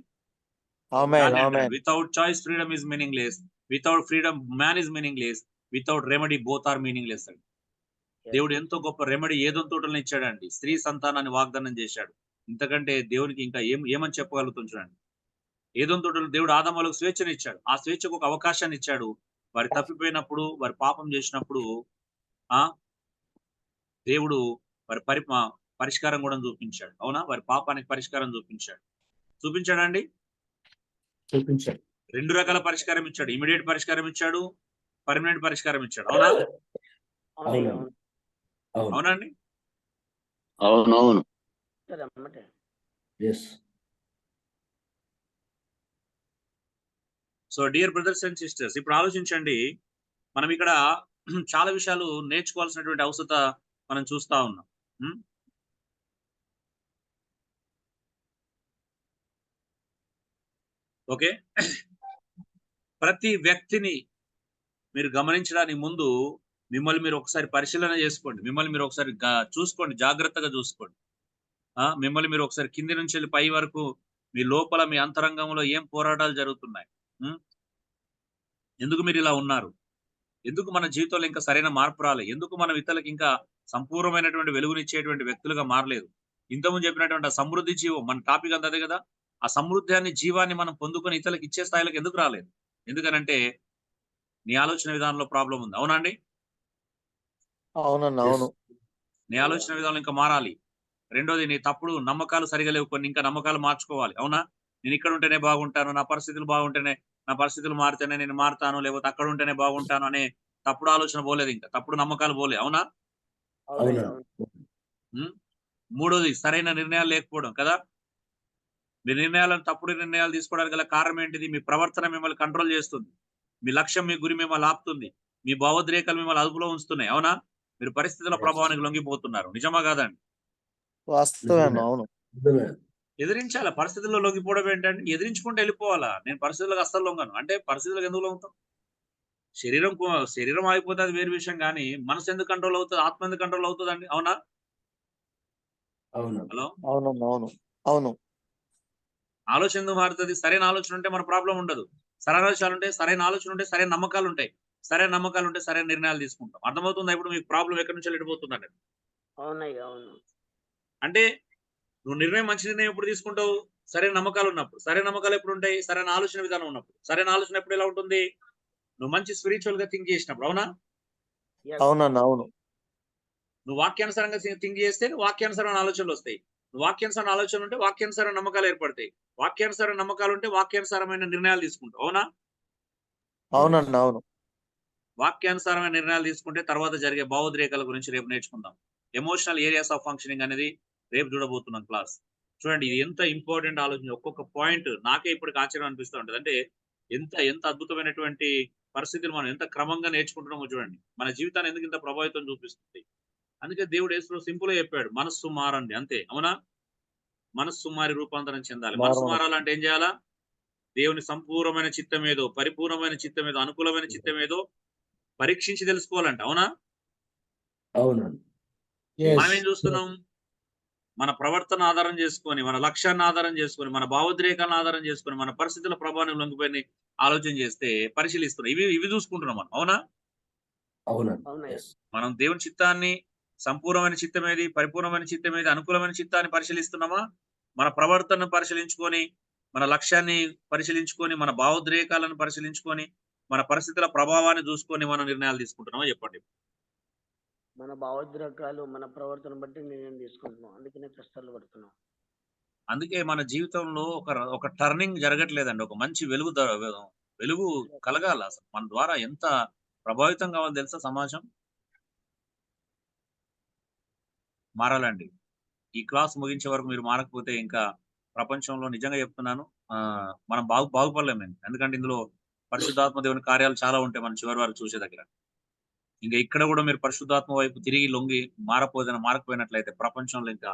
Without choice freedom is meaningless. Without freedom man is meaningless. Without remedy both are meaningless అండి. దేవుడు ఎంతో గొప్ప రెమెడీ ఏదో తోటలను ఇచ్చాడండి. స్త్రీ సంతానాన్ని వాగ్దానం చేశాడు. ఇంతకంటే దేవునికి ఇంకా ఏమని చెప్పగలుగుతాం చూడండి. ఏదో తోటలో దేవుడు ఆదాములకు స్వేచ్ఛను ఇచ్చాడు. ఆ స్వేచ్ఛకు ఒక అవకాశాన్ని ఇచ్చాడు. వారి తప్పిపోయినప్పుడు, వారి పాపం చేసినప్పుడు దేవుడు వారి పరిష్కారం కూడా చూపించాడు. అవునా? వారి పాపానికి పరిష్కారం చూపించాడండి. చూపించాడు. 2 రకాల పరిష్కారం ఇచ్చాడు. ఇమీడియట్ పరిష్కారం ఇచ్చాడు, పర్మనెంట్ పరిష్కారం ఇచ్చాడు. అవునా? అవునండి. అవునవును. So dear brothers and sisters, ఇప్పుడు ఆలోచించండి. మనం ఇక్కడ చాలా విషయాలు నేర్చుకోవాల్సినటువంటి అవసరత మనం చూస్తా ఉన్నాం. ఓకే, ప్రతి వ్యక్తిని మీరు గమనించడానికి ముందు మిమ్మల్ని మీరు ఒకసారి పరిశీలన చేసుకోండి. మిమ్మల్ని మీరు ఒకసారి చూసుకోండి, జాగ్రత్తగా చూసుకోండి. మిమ్మల్ని మీరు ఒకసారి కింది నుంచి వెళ్ళి పై వరకు మీ లోపల, మీ అంతరంగంలో ఏం పోరాటాలు జరుగుతున్నాయి? ఎందుకు మీరు ఇలా ఉన్నారు? ఎందుకు మన జీవితంలో ఇంకా సరైన మార్పు రాలేదు? ఎందుకు మన ఇతరులకు ఇంకా సంపూర్ణమైనటువంటి వెలుగునిచ్చేటువంటి వ్యక్తులుగా మారలేదు? ఇంతకుముందు చెప్పినటువంటి సమృద్ధి జీవం, మన టాపిక్ అంతా అదే కదా. ఆ సమృద్ధాన్ని, జీవాన్ని మనం పొందుకొని ఇతరులకు ఇచ్చే స్థాయిలోకి ఎందుకు రాలేదు? ఎందుకనంటే నీ ఆలోచన విధానంలో ప్రాబ్లం ఉంది. అవునండి? అవునన్నా, అవును. నీ ఆలోచన విధానం ఇంకా మారాలి. రెండోది, నీ తప్పుడు నమ్మకాలు సరిగా లేవు, కొన్ని ఇంకా నమ్మకాలు మార్చుకోవాలి. అవునా? నేను ఇక్కడ ఉంటేనే బాగుంటాను, నా పరిస్థితులు బాగుంటేనే, నా పరిస్థితులు మారితేనే నేను మారుతాను, లేకపోతే అక్కడ ఉంటేనే బాగుంటాను అనే తప్పుడు ఆలోచన పోలేదు, ఇంకా తప్పుడు నమ్మకాలు పోలే. అవునా? మూడోది సరైన నిర్ణయాలు లేకపోవడం కదా. మీ నిర్ణయాలను తప్పుడు నిర్ణయాలు తీసుకోవడానికి గల కారణం ఏంటిది? మీ ప్రవర్తన మిమ్మల్ని కంట్రోల్ చేస్తుంది. మీ లక్ష్యం, మీ గురి మిమ్మల్ని ఆపుతుంది. మీ భావోద్రేకాలు మిమ్మల్ని అదుపులో ఉంచుతున్నాయి. అవునా? మీరు పరిస్థితుల ప్రభావానికి లొంగిపోతున్నారు. నిజమా కాదండి? వాస్తవమే అన్న, అవును. నిజమే. ఎదిరించాలా. పరిస్థితుల్లో లొంగిపోవడం ఏంటంటే ఎదిరించుకుంటూ వెళ్ళిపోవాలా. నేను పరిస్థితులకు అస్సలు లొంగను అంటే పరిస్థితులకు ఎందుకు లొంగుతాం? శరీరం ఆగిపోతే అది వేరు విషయం, కానీ మనసు ఎందుకు కంట్రోల్ అవుతుంది? ఆత్మ ఎందుకు కంట్రోల్ అవుతుందండి? అవునా? అవును. హలో, అవునన్న, అవును, అవును. ఆలోచన ఎందుకు మారుతుంది? సరైన ఆలోచన ఉంటే మన ప్రాబ్లం ఉండదు. సరైన ఆలోచనలు ఉంటే, సరైన ఆలోచన ఉంటే సరైన నమ్మకాలు ఉంటాయి. సరైన నమ్మకాలు ఉంటే సరైన నిర్ణయాలు తీసుకుంటాం. అర్థమవుతుందా ఇప్పుడు మీకు ప్రాబ్లం ఎక్కడి నుంచి వెళ్ళిపోతుందండి? అవునయ్య, అవును. అంటే నువ్వు మంచి నిర్ణయం ఎప్పుడు తీసుకుంటావు? సరైన నమ్మకాలు ఉన్నప్పుడు. సరైన నమ్మకాలు ఎప్పుడు ఉంటాయి? సరైన ఆలోచన విధానం ఉన్నప్పుడు. సరైన ఆలోచన ఎప్పుడు ఎలా ఉంటుంది? నువ్వు మంచి స్పిరిచువల్ గా థింక్ చేసినప్పుడు. అవునా? Yes, అవునన్న, అవును. నువ్వు వాక్యానుసారంగా థింక్ చేస్తే వాక్యానుసారమైన ఆలోచనలు వస్తాయి. నువ్వు వాక్యానుసారమైన ఆలోచనలు ఉంటే వాక్యానుసారమైన నమ్మకాలు ఏర్పడతాయి. వాక్యానుసారమైన నమ్మకాలు ఉంటే వాక్యానుసారమైన నిర్ణయాలు తీసుకుంటావు. అవునా? అవునన్న, అవును. వాక్యానుసారమైన నిర్ణయాలు తీసుకుంటే తర్వాత జరిగే భావోద్రేకాల గురించి రేపు నేర్చుకుందాం. ఎమోషనల్ ఏరియాస్ ఆఫ్ ఫంక్షనింగ్ అనేది రేపు చూడబోతున్నాం క్లాస్. చూడండి, ఇది ఎంత ఇంపార్టెంట్ ఆలోచన. ఒక్కొక్క పాయింట్ నాకే ఇప్పటికి ఆశ్చర్యం అనిపిస్తూ ఉంటుంది. అంటే ఎంత ఎంత అద్భుతమైనటువంటి పరిస్థితులు మనం ఎంత క్రమంగా నేర్చుకుంటున్నామో చూడండి. మన జీవితాన్ని ఎందుకు ఇంత ప్రభావితం చూపిస్తుంది. అందుకే దేవుడు యేసులో సింపుల్ గా చెప్పాడు, మనస్సు మారండి అంతే. అవునా? మనస్సు మారి రూపాంతరం చెందాలి. మనస్సు మారమన. మారాలంటే ఏం చేయాలా? దేవుని సంపూర్ణమైన చిత్తం ఏదో, పరిపూర్ణమైన చిత్తం ఏదో, అనుకూలమైన చిత్తం ఏదో పరీక్షించి తెలుసుకోవాలంట. అవునా? అవునండి. మనం ఏం చూస్తున్నాం? మన ప్రవర్తన ఆధారం చేసుకొని, మన లక్ష్యాన్ని ఆధారం చేసుకొని, మన భావోద్రేకాలను ఆధారం చేసుకొని, మన పరిస్థితుల ప్రభావాన్ని లొంగిపోయి ఆలోచన చేస్తే పరిశీలిస్తున్నాం. ఇవి చూసుకుంటున్నాం మనం. అవునా? అవునండి. అవునయ్య. Yes. మనం దేవుని చిత్తాన్ని, సంపూర్ణమైన చిత్తం ఏది, పరిపూర్ణమైన చిత్తం ఏది, అనుకూలమైన చిత్తాన్ని పరిశీలిస్తున్నామా? మన ప్రవర్తనను పరిశీలించుకొని, మన లక్ష్యాన్ని పరిశీలించుకొని, మన భావోద్రేకాలను పరిశీలించుకొని, మన పరిస్థితుల ప్రభావాన్ని చూసుకొని మనం నిర్ణయాలు తీసుకుంటున్నామా? చెప్పండి. మన భావోద్రేకాలు, మన ప్రవర్తన బట్టి నిర్ణయం తీసుకుంటున్నాం. అందుకనే కష్టాలు పడుతున్నాం. అందుకే మన జీవితంలో ఒక టర్నింగ్ జరగట్లేదండి. ఒక మంచి వెలుగు కలగాల. అసలు మన ద్వారా ఎంత ప్రభావితం కావాలో తెలుసా సమాజం? మారాలండి. ఈ క్లాస్ ముగించే వరకు మీరు మారకపోతే ఇంకా ప్రపంచంలో నిజంగా చెప్తున్నాను, మనం బాగుపడలేము మేము. ఎందుకంటే ఇందులో పరిశుద్ధాత్మ దేవుని కార్యాలు చాలా ఉంటాయి మనం చివరి వరకు చూసే దగ్గర. ఇంకా ఇక్కడ కూడా మీరు పరిశుద్ధాత్మ వైపు తిరిగి లొంగి మారకపోయినట్లయితే ప్రపంచంలో ఇంకా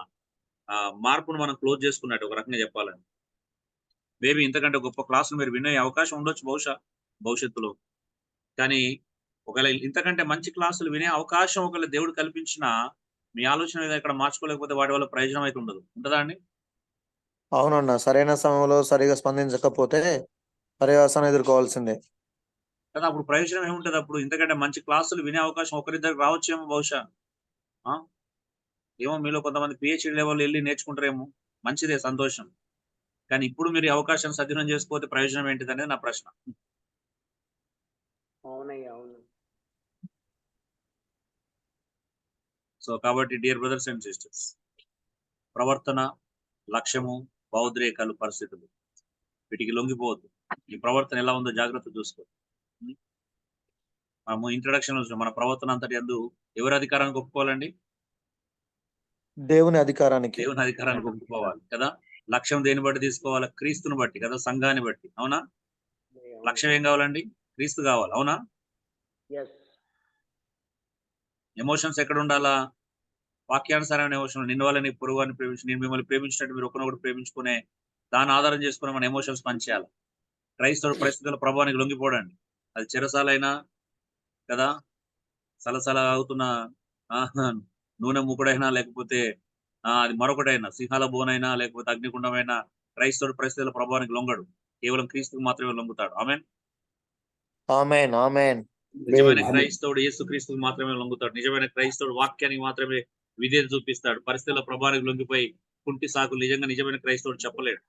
మార్పును మనం క్లోజ్ చేసుకున్నట్టు ఒక రకంగా చెప్పాలండి. మేబీ ఇంతకంటే గొప్ప క్లాసులు మీరు వినే అవకాశం ఉండొచ్చు బహుశా భవిష్యత్తులో. కానీ ఒకవేళ ఇంతకంటే మంచి క్లాసులు వినే అవకాశం ఒకవేళ దేవుడు కల్పించినా మీ ఆలోచన ఇక్కడ మార్చుకోలేకపోతే వాటి వల్ల ప్రయోజనం అయితే ఉండదు. ఉంటుందా అండి? అవునన్న, సరైన సమయంలో సరిగా స్పందించకపోతే పర్యవసానం ఎదుర్కోవాల్సిందే. కదా, అప్పుడు ప్రయోజనం ఏముంటది? అప్పుడు ఇంతకంటే మంచి క్లాసులు వినే అవకాశం ఒకరిద్దరికి రావచ్చేమో బహుశా. ఆ ఏమో మీలో కొంతమంది పిహెచ్డి లెవెల్ వెళ్ళి నేర్చుకుంటారేమో, మంచిదే, సంతోషం. కానీ ఇప్పుడు మీరు ఈ అవకాశాన్ని సద్వినియోగం చేసుకోకపోతే ప్రయోజనం ఏంటిది అనేది నా ప్రశ్న. అవునయ్య, అవును. సో కాబట్టి డియర్ బ్రదర్స్ అండ్ సిస్టర్స్, ప్రవర్తన, లక్ష్యము, భావోద్రేకాలు, పరిస్థితులు, వీటికి లొంగిపోవద్దు. ఈ ప్రవర్తన ఎలా ఉందో జాగ్రత్త చూసుకో. మనము ఇంట్రడక్షన్ మన ప్రవర్తన అంతటి యందు ఎవరి అధికారానికి ఒప్పుకోవాలండి? దేవుని అధికారానికి. దేవుని అధికారానికి ఒప్పుకోవాలి కదా. లక్ష్యం దేని బట్టి తీసుకోవాలి? క్రీస్తుని బట్టి కదా, సంఘాన్ని బట్టి. అవునా? లక్ష్యం ఏం కావాలండి? క్రీస్తు కావాలి. అవునా? Yes. ఎమోషన్స్ ఎక్కడ ఉండాలా? వాక్యానుసారమైన ఎమోషన్. నిన్ను వల్ల నీ పొరుగువారిని ప్రేమించి, నేను మిమ్మల్ని ప్రేమించినట్టు మీరు ఒకరినొకరు ప్రేమించుకునే దాన్ని ఆధారం చేసుకుని మన ఎమోషన్స్ పనిచేయాలి. క్రైస్తవుడు పరిస్థితుల ప్రభావానికి లొంగిపోడండి. అది చెరసాలైనా కదా, సలసల అవుతున్న నూనె ముకుడైనా, లేకపోతే అది మరొకటైనా, సింహాల బోనైనా, లేకపోతే అగ్నిగుండమైనా, క్రైస్తవుడు పరిస్థితుల ప్రభావానికి లొంగడు. కేవలం క్రీస్తుకు మాత్రమే లొంగుతాడు. ఆమేన్. ఆమేన్, ఆమేన్. నిజమైన Amen. క్రైస్తవుడు యేసుక్రీస్తుకు మాత్రమే లొంగుతాడు. నిజమైన క్రైస్తవుడు వాక్యానికి మాత్రమే విధేయత చూపిస్తాడు. పరిస్థితుల ప్రభావానికి లొంగిపోయి కుంటి సాకులు నిజమైన క్రైస్తవుడు చెప్పలేడు.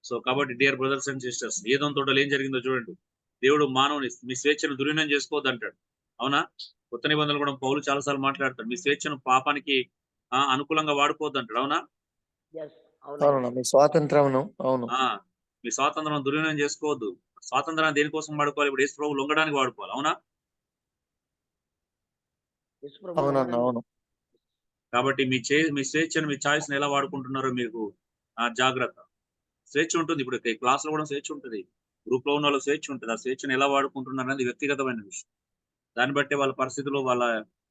సో కాబట్టి డియర్ బ్రదర్స్ అండ్ సిస్టర్స్, ఏదోని తోటలో ఏం జరిగిందో చూడండి. దేవుడు మానవుని మీ స్వేచ్ఛను దుర్వినియోగం చేసుకోవద్దు అంటాడు. అవునా? కొత్త నిబంధనలు కూడా పౌలు చాలాసార్లు మాట్లాడతాడు, మీ స్వేచ్ఛను పాపానికి అనుకూలంగా వాడుకోవద్దు అంటాడు. అవునా? Yes. అవునన్న, అవునయ్య. మీ స్వాతంత్రమును. అవును. మీ స్వాతంత్రం దుర్వినియోగం చేసుకోవద్దు. స్వాతంత్రాన్ని దేనికోసం వాడుకోవాలి? ఇప్పుడు యేసు ప్రభువు లొంగడానికి వాడుకోవాలి. అవునా? యేసు ప్రభు అవునన్న, లొంగడానికి. అవును. కాబట్టి మీ స్వేచ్ఛను, మీ చాయిస్ని ఎలా వాడుకుంటున్నారో మీకు జాగ్రత్త. స్వేచ్ఛ ఉంటుంది. ఇప్పుడు క్లాస్ లో కూడా స్వేచ్ఛ ఉంటుంది, గ్రూప్ లో ఉన్న వాళ్ళకి స్వేచ్ఛ ఉంటుంది. ఆ స్వేచ్ఛను ఎలా వాడుకుంటున్నారు అనేది వ్యక్తిగతమైన విషయం. దాన్ని బట్టి వాళ్ళ పరిస్థితులు, వాళ్ళ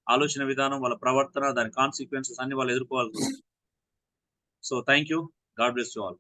ఆలోచన విధానం, వాళ్ళ ప్రవర్తన, దాని కాన్సిక్వెన్సెస్ అన్ని వాళ్ళు ఎదుర్కోవాల్సి వస్తుంది. So thank you. God bless you all.